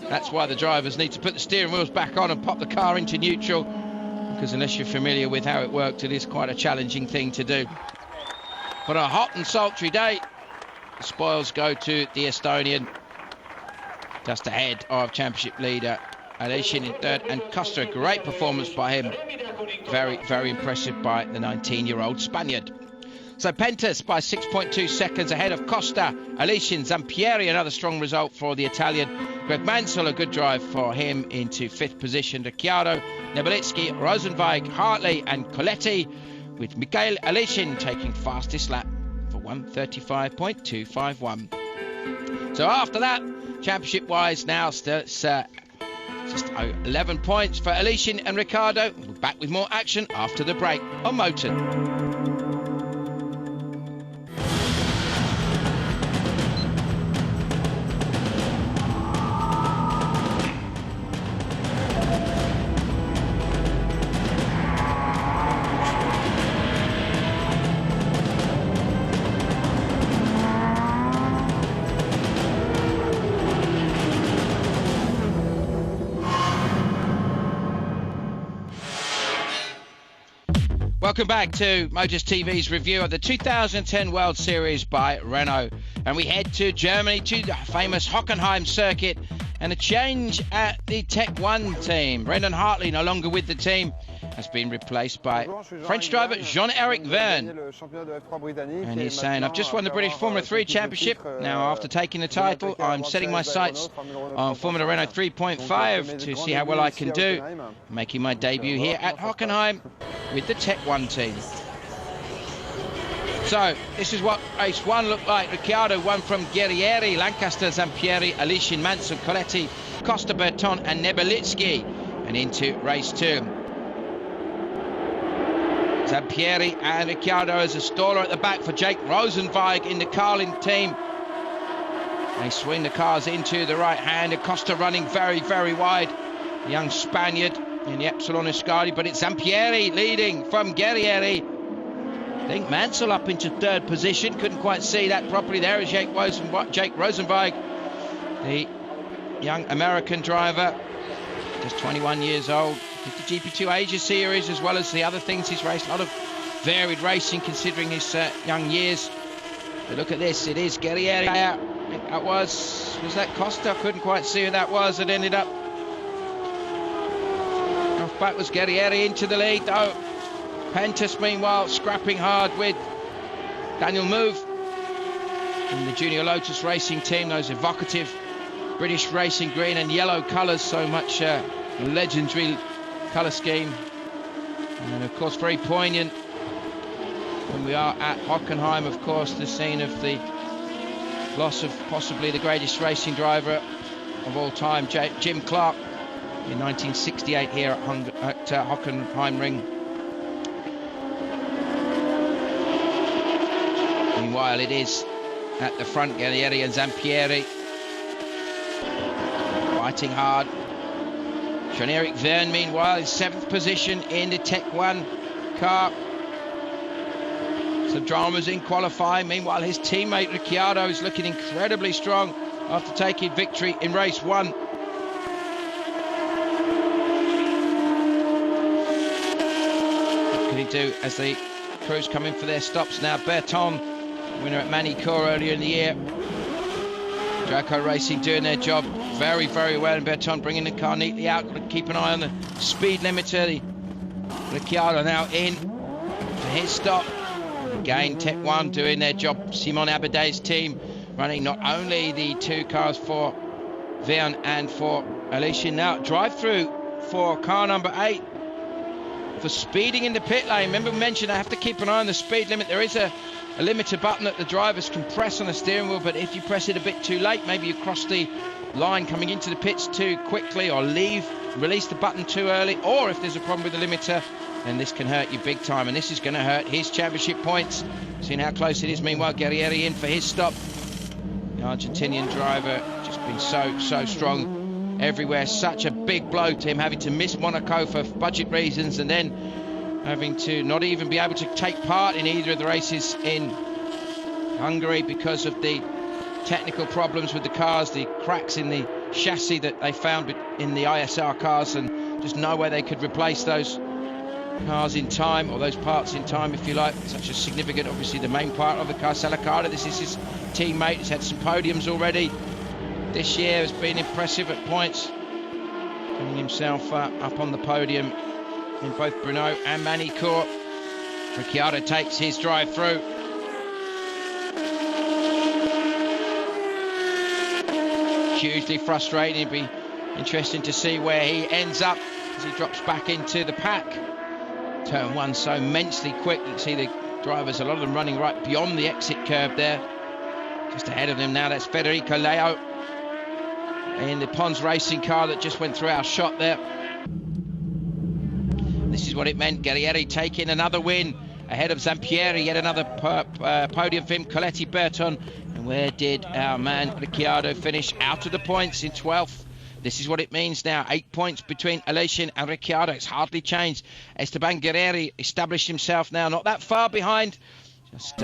That's why the drivers need to put the steering wheels back on and pop the car into neutral, because unless you're familiar with how it worked, it is quite a challenging thing to do. For a hot and sultry day, the spoils go to the Estonian, just ahead of championship leader Aleshin in third, and Costa, a great performance by him. Very impressive by the 19-year-old Spaniard. So Pentus by 6.2 seconds ahead of Costa, Aleshin, Zampieri, another strong result for the Italian. Greg Mansell, a good drive for him, into fifth position. Ricciardo, Nebelitsky, Rosenweig, Hartley and Coletti, with Mikhail Aleshin taking fastest lap for 1:35.251. So after that, championship-wise now, just 11 points for Aleshin and Ricciardo. We're back with more action after the break on Moton. Welcome back to Motors TV's review of the 2010 World Series by Renault. And we head to Germany, to the famous Hockenheim circuit, and a change at the Tech 1 team. Brendan Hartley, no longer with the team, has been replaced by French driver Jean-Eric Vergne. And he's saying, I've just won the British Formula 3 Championship. Now, after taking the title, I'm setting my sights on Formula Renault 3.5 to see how well I can do, making my debut here at Hockenheim with the Tech 1 team. So, this is what race 1 looked like. Ricciardo won from Guerrieri, Lancaster, Zampieri, Aleshin, Manson, Coletti, Costa, Berton and Nebelitsky. And into race 2. Zampieri and Ricciardo as a staller at the back for Jake Rosenweig in the Carlin team. They swing the cars into the right hand. Costa running very wide. The young Spaniard in the Epsilon Ascari, but it's Zampieri leading from Guerrieri. I think Mansell up into third position. Couldn't quite see that properly. There is Jake Rosenweig, the young American driver, just 21 years old. Did the GP2 Asia Series as well as the other things he's raced. A lot of varied racing considering his young years. But look at this, it is Guerrieri. I think that was that Costa? Couldn't quite see who that was. It ended up off back was Guerrieri into the lead though. Pentas meanwhile scrapping hard with Daniel Move in the Junior Lotus Racing team. Those evocative British racing green and yellow colours, so much legendary colour scheme. And of course very poignant when we are at Hockenheim, of course, the scene of the loss of possibly the greatest racing driver of all time, Jim Clark, in 1968 here at Hockenheimring. Meanwhile, it is at the front, Guerrieri and Zampieri fighting hard. Jean-Eric Verne, meanwhile, in 7th position in the Tech 1 car. Some dramas in qualifying. Meanwhile, his teammate Ricciardo is looking incredibly strong after taking victory in race 1. What can he do as the crews come in for their stops now? Berton, winner at Magny-Cours earlier in the year. Draco Racing doing their job very, very well, and Berton bringing the car neatly out. Got to keep an eye on the speed limiter. Ricciardo now in for his stop. Again, Tech 1 doing their job. Simon Abaday's team running not only the 2 cars for Verne and for Aleshin. Now drive-through for car number 8 for speeding in the pit lane. Remember we mentioned I have to keep an eye on the speed limit. There is a limiter button that the drivers can press on the steering wheel, but if you press it a bit too late, maybe you cross the line coming into the pits too quickly, or release the button too early, or if there's a problem with the limiter, then this can hurt you big time, and this is going to hurt his championship points. Seeing how close it is. Meanwhile, Guerrieri in for his stop. The Argentinian driver just been so strong everywhere. Such a big blow to him having to miss Monaco for budget reasons, and then having to not even be able to take part in either of the races in Hungary because of the technical problems with the cars, the cracks in the chassis that they found in the ISR cars, and just no way they could replace those cars in time, or those parts in time, if you like. Such a significant, obviously the main part of the car. Salakada, this is his teammate. He's had some podiums already this year, has been impressive at points, getting himself up on the podium in both Brno and Magny-Cours. Ricciardo takes his drive through. Hugely frustrating. It'd be interesting to see where he ends up as he drops back into the pack. Turn 1 so immensely quick. You can see the drivers, a lot of them running right beyond the exit curve there. Just ahead of them now, that's Federico Leo in the Pons Racing car that just went through our shot there. This is what it meant. Guerrieri taking another win ahead of Zampieri, yet another podium for him. Coletti, Berton, and where did our man Ricciardo finish? Out of the points in 12th. This is what it means now. 8 points between Aleshin and Ricciardo. It's hardly changed. Esteban Guerrieri established himself now, not that far behind. Just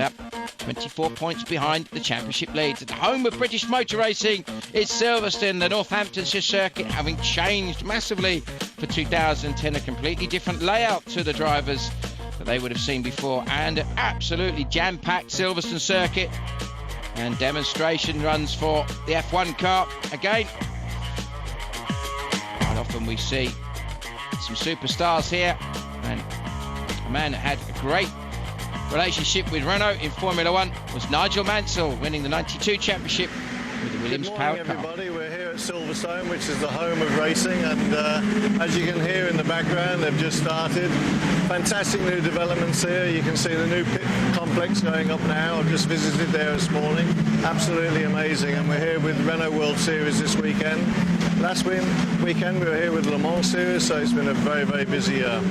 24 points behind the championship leads. At the home of British motor racing, it's Silverstone, the Northamptonshire circuit, having changed massively for 2010. A completely different layout to the drivers that they would have seen before, and absolutely jam-packed Silverstone circuit. And demonstration runs for the F1 car again. Quite often we see some superstars here, and a man that had a great relationship with Renault in Formula 1 was Nigel Mansell, winning the 92 championship with the Williams powered car. Everybody, we're here at Silverstone, which is the home of racing, and as you can hear in the background, they've just started. Fantastic new developments here. You can see the new pit complex going up now. I've just visited there this morning. Absolutely amazing, and we're here with Renault World Series this weekend. Last weekend we were here with Le Mans Series, so it's been a very, very busy year.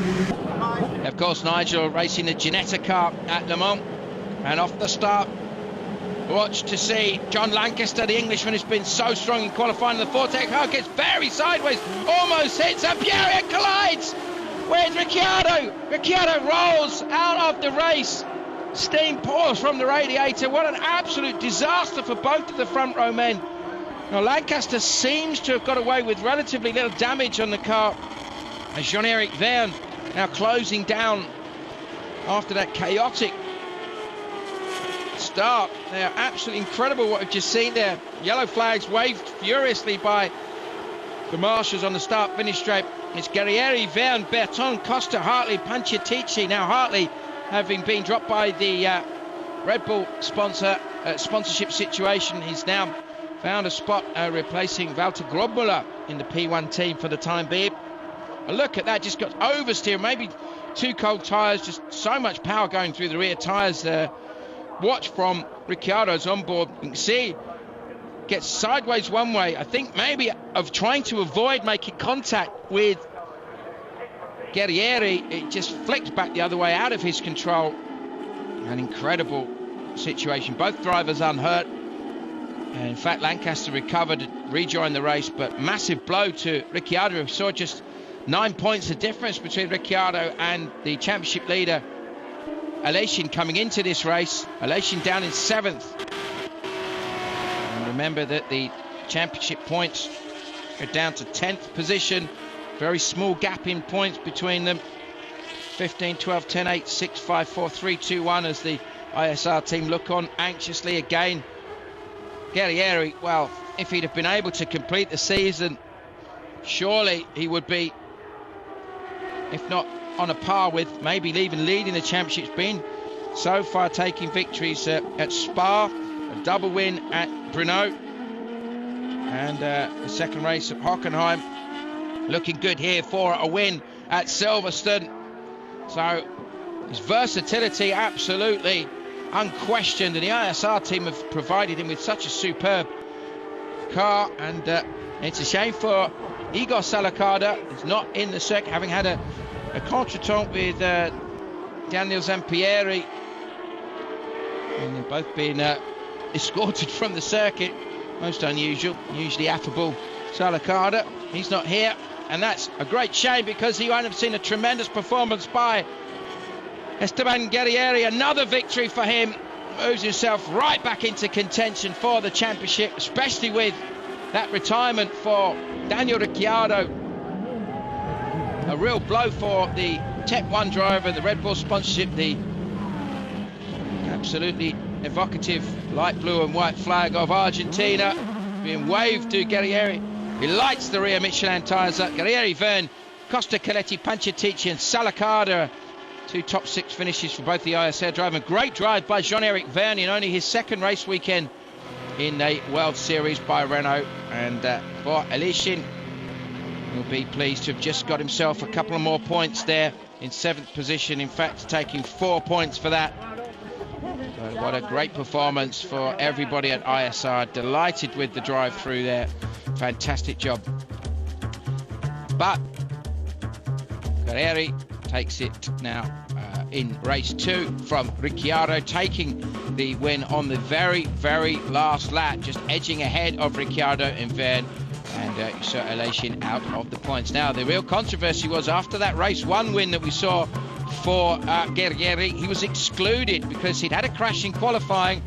Of course, Nigel racing the Ginetta car at Le Mans, and off the start Watch to see John Lancaster, the Englishman who's been so strong in qualifying. The Vortex car gets very sideways, almost hits, and Pierre collides with Ricciardo. Ricciardo rolls out of the race. Steam pours from the radiator. What an absolute disaster for both of the front row men. Now Lancaster seems to have got away with relatively little damage on the car. And Jean-Eric Verne now closing down after that chaotic start. They're absolutely incredible what we've just seen there. Yellow flags waved furiously by the marshals on the start-finish straight. It's Guerrieri, Verne, Berton, Costa, Hartley, Panciatici. Now Hartley, having been dropped by the Red Bull sponsorship situation, he's now found a spot replacing Walter Grobmuller in the P1 team for the time being. A look at that, just got oversteer, maybe too cold tyres, just so much power going through the rear tyres there. Watch from Ricciardo's onboard. You can see gets sideways one way. I think maybe of trying to avoid making contact with Guerrieri. It just flicked back the other way out of his control. An incredible situation. Both drivers unhurt. And in fact, Lancaster recovered, rejoined the race, but massive blow to Ricciardo. We saw just 9 points of difference between Ricciardo and the championship leader Aleshin coming into this race. Aleshin down in 7th. And remember that the championship points are down to 10th position. Very small gap in points between them. 15, 12, 10, 8, 6, 5, 4, 3, 2, 1 as the ISR team look on anxiously again. Guerrieri, well, if he'd have been able to complete the season, surely he would be, if not on a par with, maybe even leading the championships. Been so far taking victories at Spa, a double win at Brno, and the second race at Hockenheim. Looking good here for a win at Silverstone. So his versatility absolutely unquestioned, and the ISR team have provided him with such a superb car. And it's a shame for Igor Salakada. He's not in the circuit, having had a contretemps with Daniel Zampieri, and they've both been escorted from the circuit. Most unusual, usually affable Salakada. He's not here, and that's a great shame because he won't have seen a tremendous performance by Esteban Guerrieri. Another victory for him, moves himself right back into contention for the championship, especially with that retirement for Daniel Ricciardo. A real blow for the Tech 1 driver, the Red Bull sponsorship, the absolutely evocative light blue and white flag of Argentina being waved to Guerrieri. He lights the rear Michelin tyres up. Guerrieri, Verne, Costa, Coletti, Panciatici and Salakada. 2 top 6 finishes for both the ISR driver. Great drive by Jean-Eric Verne in only his second race weekend in a World Series by Renault. And for Aleshin, he'll be pleased to have just got himself a couple of more points there in 7th position. In fact, taking 4 points for that. But what a great performance for everybody at ISR. Delighted with the drive through there. Fantastic job. But Guerrieri takes it now in race 2 from Ricciardo, taking the win on the very, very last lap, just edging ahead of Ricciardo and Verne. And you saw Aleshin out of the points. Now, the real controversy was after that race 1 win that we saw for Guerrieri, he was excluded because he'd had a crash in qualifying,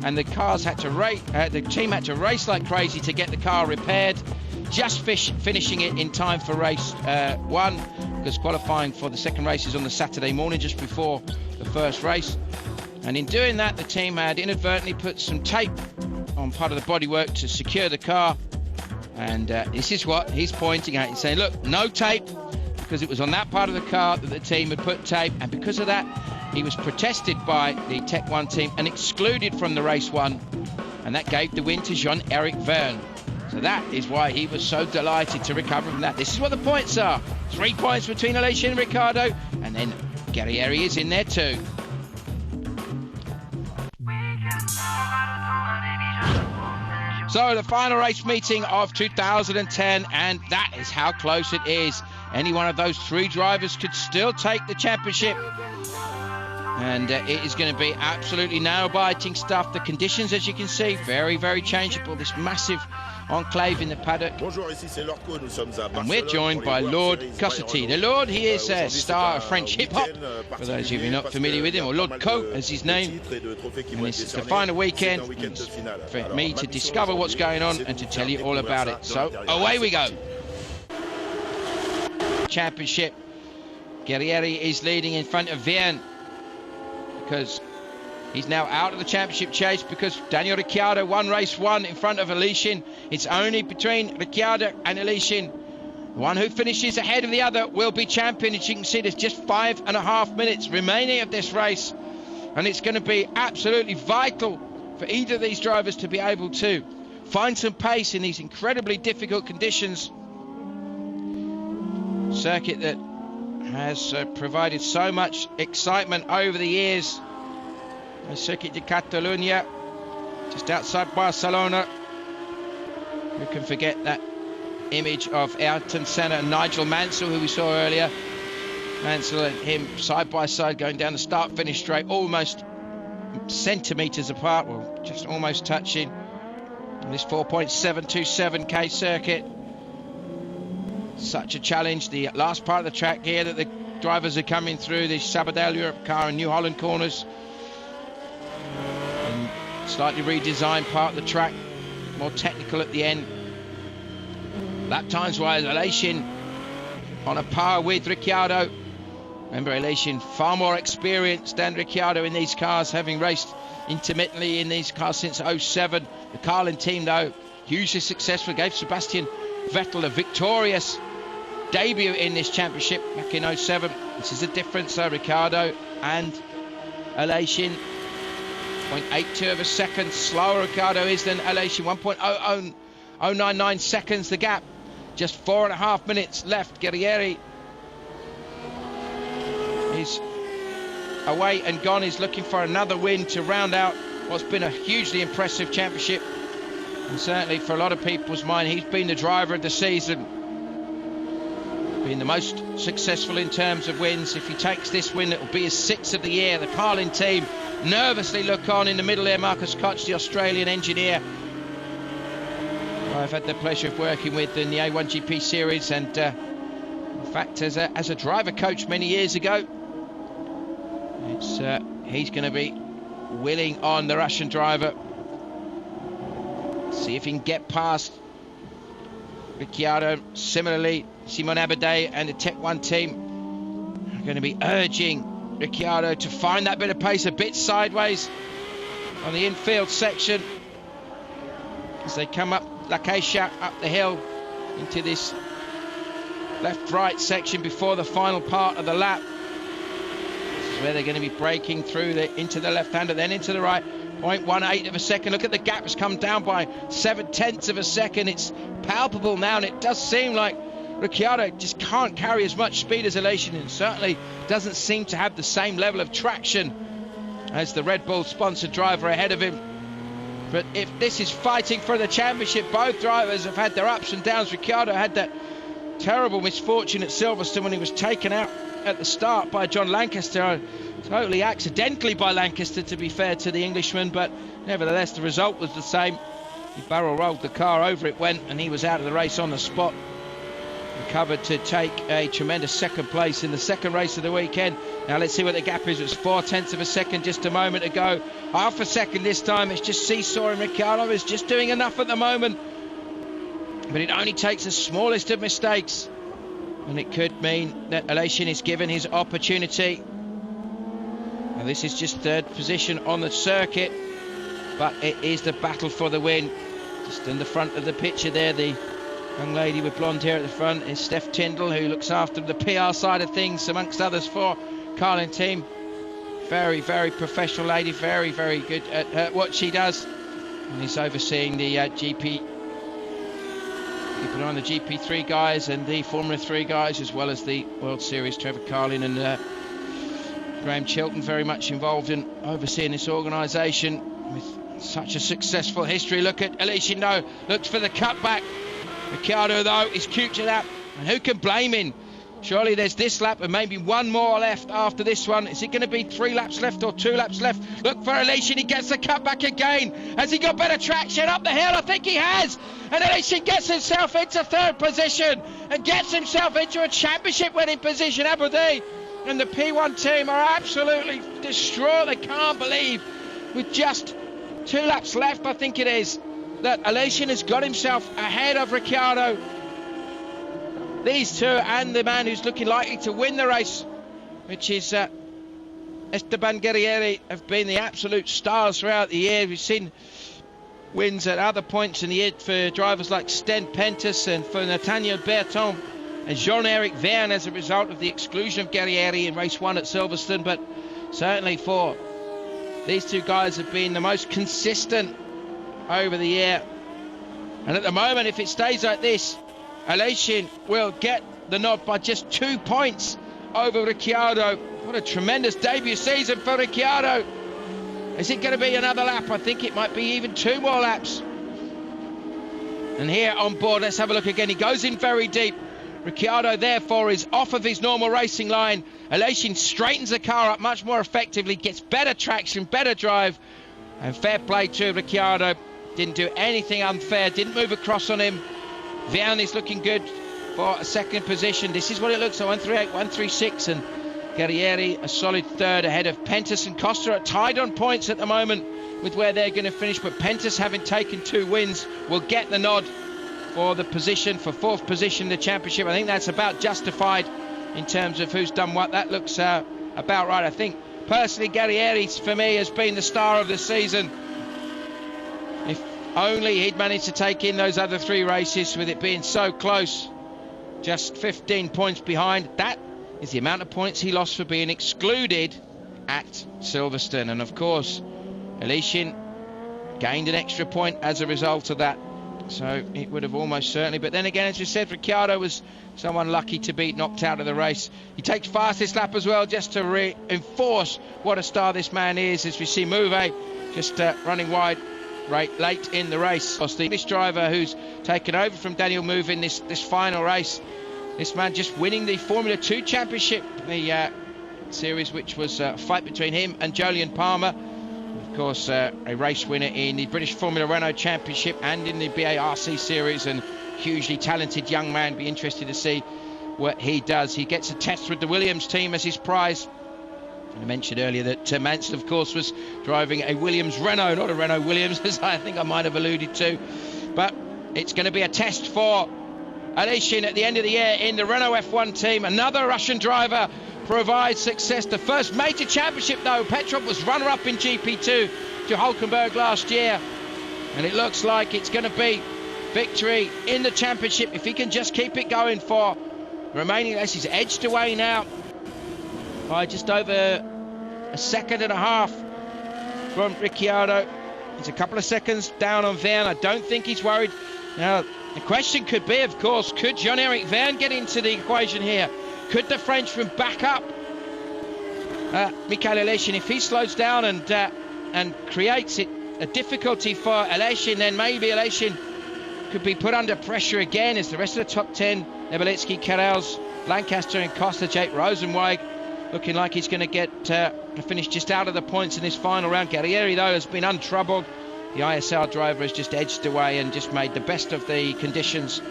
and the cars had to race. The team had to race like crazy to get the car repaired. Just finishing it in time for race 1, because qualifying for the second race is on the Saturday morning, just before the first race. And in doing that, the team had inadvertently put some tape on part of the bodywork to secure the car. And this is what he's pointing at. He's saying, look, no tape, because it was on that part of the car that the team had put tape. And because of that, he was protested by the Tech 1 team and excluded from the race 1. And that gave the win to Jean-Eric Verne. So that is why he was so delighted to recover from that. This is what the points are. 3 points between Aleshin and Ricciardo, and then Guerrieri is in there too. So the final race meeting of 2010, and that is how close it is. Any one of those 3 drivers could still take the championship. And it is going to be absolutely nail-biting stuff. The conditions, as you can see, very, very changeable. This massive enclave in the paddock. And we're joined by Lord Cossety. The Lord, he is a star of French hip-hop, for those of you who are not familiar with him, or Lord Co, as his name. And this is the final weekend for me to discover what's going on and to tell you all about it. So, away we go. Championship. Guerrieri is leading in front of Vienne, because he's now out of the championship chase, because Daniel Ricciardo won race 1 in front of Aleshin. It's only between Ricciardo and Aleshin. The one who finishes ahead of the other will be champion. As you can see, there's just 5.5 minutes remaining of this race, and it's going to be absolutely vital for either of these drivers to be able to find some pace in these incredibly difficult conditions. Circuit that has provided so much excitement over the years. The Circuit de Catalunya, just outside Barcelona. Who can forget that image of Ayrton Senna and Nigel Mansell, who we saw earlier. Mansell and him side by side going down the start-finish straight, almost centimetres apart, well, just almost touching. And this 4.727k circuit. Such a challenge. The last part of the track here that the drivers are coming through, the Sabadell Europe car and New Holland corners. And slightly redesigned part of the track, more technical at the end. Lap times wise, Aleshin on a par with Ricciardo. Remember, Aleshin far more experienced than Ricciardo in these cars, having raced intermittently in these cars since 07. The Carlin team, though, hugely successful, gave Sebastian Vettel a victorious debut in this championship back in 07. This is the difference, though. Ricciardo and Aleshin, 0.82 of a second slower Ricciardo is than Aleshin. 1.099 seconds the gap. Just 4.5 minutes left. Guerrieri is away and gone. He's looking for another win to round out what's been a hugely impressive championship. And certainly for a lot of people's mind, he's been the driver of the season. Been the most successful in terms of wins. If he takes this win, it will be his 6th of the year. The Carlin team nervously look on in the middle there. Marcus Koch, the Australian engineer, I've had the pleasure of working with in the A1GP series, and in fact as a driver coach many years ago. He's going to be willing on the Russian driver. See if he can get past Ricciardo. Similarly, Simon Abadé and the Tech 1 team are going to be urging Ricciardo to find that bit of pace, a bit sideways on the infield section as they come up La Caixa, up the hill into this left-right section before the final part of the lap. This is where they're going to be braking through into the left-hander, then into the right. 0.18 of a second. Look at the gap, has come down by 0.7 of a second. It's palpable now, and it does seem like Ricciardo just can't carry as much speed as Aleshin, and certainly doesn't seem to have the same level of traction as the Red Bull sponsored driver ahead of him. But if this is fighting for the championship, both drivers have had their ups and downs. Ricciardo had that terrible misfortune at Silverstone when he was taken out at the start by John Lancaster, totally accidentally by Lancaster, to be fair to the Englishman, but nevertheless the result was the same. He barrel rolled the car, over it went, and he was out of the race on the spot. Recovered to take a tremendous second place in the second race of the weekend. Now let's see what the gap is. It's 0.4 of a second just a moment ago. Half a second this time. It's just seesawing. Ricciardo is just doing enough at the moment, but it only takes the smallest of mistakes, and it could mean that Aleshin is given his opportunity. Now this is just third position on the circuit, but it is the battle for the win. Just in the front of the picture there, the young lady with blonde hair at the front is Steph Tyndall, who looks after the PR side of things, amongst others, for Carlin team. Very, very professional lady, very, very good at what she does, and is overseeing the GP, keeping on the GP3 guys and the Formula 3 guys, as well as the World Series. Trevor Carlin and Graham Chilton very much involved in overseeing this organisation with such a successful history. Look at Aleshin, though, looks for the cutback. Ricciardo, though, is cute to that, and who can blame him? Surely there's this lap and maybe one more left after this one. Is it going to be 3 laps left or 2 laps left? Look for Aleshin. He gets the cut back again. Has he got better traction up the hill? I think he has. And Aleshin gets himself into 3rd position and gets himself into a championship winning position. Abu Dhabi and the P1 team are absolutely distraught. They can't believe with just 2 laps left, I think it is, that Aleshin has got himself ahead of Ricciardo. These two and the man who's looking likely to win the race, which is Esteban Guerrieri, have been the absolute stars throughout the year. We've seen wins at other points in the year for drivers like Sten Pentus and for Nathaniel Berton and Jean-Eric Verne as a result of the exclusion of Guerrieri in race 1 at Silverstone. But certainly for these two guys have been the most consistent over the year. And at the moment, if it stays like this, Aleshin will get the nod by just 2 points over Ricciardo. What a tremendous debut season for Ricciardo. Is it going to be another lap? I think it might be even 2 more laps. And here on board, let's have a look again. He goes in very deep. Ricciardo, therefore, is off of his normal racing line. Aleshin straightens the car up much more effectively, gets better traction, better drive. And fair play to Ricciardo. Didn't do anything unfair, didn't move across on him. Verne is looking good for a 2nd position. This is what it looks like, 138, 136, and Guerrieri a solid 3rd ahead of Pentus and Costa are tied on points at the moment with where they're going to finish, but Pentus, having taken 2 wins, will get the nod for the position, for 4th position in the championship. I think that's about justified in terms of who's done what. That looks about right. I think personally Guerrieri, for me, has been the star of the season. If only he'd managed to take in those other 3 races with it being so close, just 15 points behind. That is the amount of points he lost for being excluded at Silverstone. And of course, Aleshin gained an extra point as a result of that. So it would have almost certainly. But then again, as you said, Ricciardo was someone lucky to be knocked out of the race. He takes fastest lap as well, just to reinforce what a star this man is, as we see Mouvet just running wide right late in the race. The English driver who's taken over from Daniel Mouvet in this final race. This man just winning the Formula 2 championship, the series which was a fight between him and Jolyon Palmer. Of course, a race winner in the British Formula Renault Championship and in the BARC series, and hugely talented young man. Be interested to see what he does. He gets a test with the Williams team as his prize. I mentioned earlier that Mansell, of course, was driving a Williams Renault, not a Renault Williams, as I think I might have alluded to. But it's going to be a test for Aleshin at the end of the year in the Renault F1 team. Another Russian driver provides success. The first major championship, though. Petrov was runner-up in GP2 to Hockenheimring last year. And it looks like it's going to be victory in the championship if he can just keep it going for remaining race. He's edged away now by just over a 1.5 seconds from Ricciardo. He's a couple of seconds down on Verne. I don't think he's worried. Now, the question could be, of course, could Jean-Eric Verne get into the equation here? Could the Frenchman back up Mikhail Aleshin? If he slows down and creates a difficulty for Aleshin, then maybe Aleshin could be put under pressure again as the rest of the top 10, Nebelitsky, Karels, Lancaster and Costa, Jake Rosenweig, looking like he's going to get a finish just out of the points in this final round. Guerrieri, though, has been untroubled. The ISR driver has just edged away and just made the best of the conditions.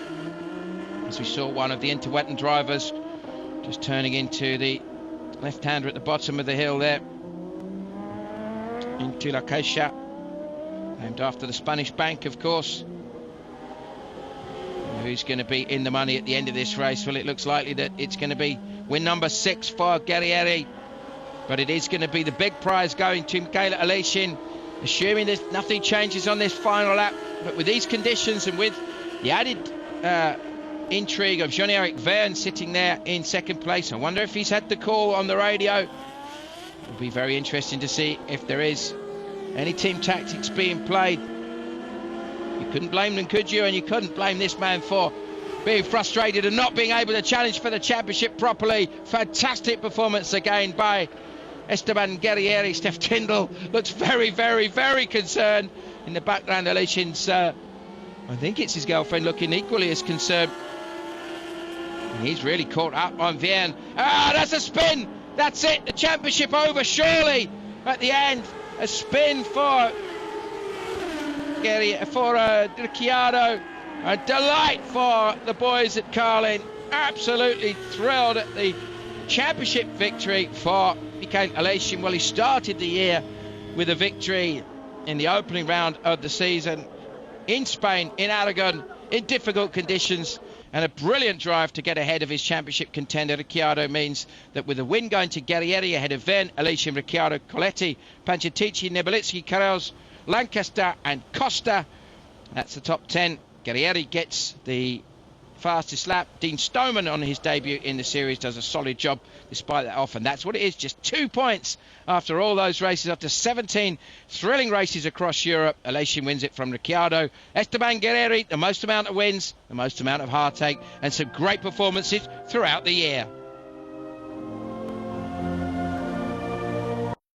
As we saw one of the Interwetten drivers just turning into the left-hander at the bottom of the hill there, into La Caixa, named after the Spanish bank, of course. Who's going to be in the money at the end of this race? Well, it looks likely that it's going to be win number 6 for Guerrieri, but it is going to be the big prize going to Mikhail Aleshin, assuming that nothing changes on this final lap. But with these conditions and with the added intrigue of Jean-Eric Verne sitting there in 2nd place, I wonder if he's had the call on the radio. It'll be very interesting to see if there is any team tactics being played. You couldn't blame them, could you? And you couldn't blame this man for being frustrated and not being able to challenge for the championship properly. Fantastic performance again by Esteban Guerrieri. Steph Tyndall looks very, very, very concerned in the background. Aleshin's, I think it's his girlfriend, looking equally as concerned. He's really caught up on Vienne. Ah, that's a spin. That's it. The championship over, surely. At the end, a spin for Ricciardo. A delight for the boys at Carlin. Absolutely thrilled at the championship victory for Mikhail Aleshin. Well, he started the year with a victory in the opening round of the season in Spain, in Aragon, in difficult conditions, and a brilliant drive to get ahead of his championship contender. Ricciardo means that with a win going to Guerrieri ahead of Venn, Aleshin, Ricciardo, Coletti, Pancetici, Nebelitsky, Carels, Lancaster and Costa, that's the top 10. Guerrieri gets the fastest lap. Dean Stoneman on his debut in the series does a solid job despite that off, and that's what it is, just 2 points after all those races, after 17 thrilling races across Europe. Aleshin wins it from Ricciardo. Esteban Guerrieri, the most amount of wins, the most amount of heartache, and some great performances throughout the year.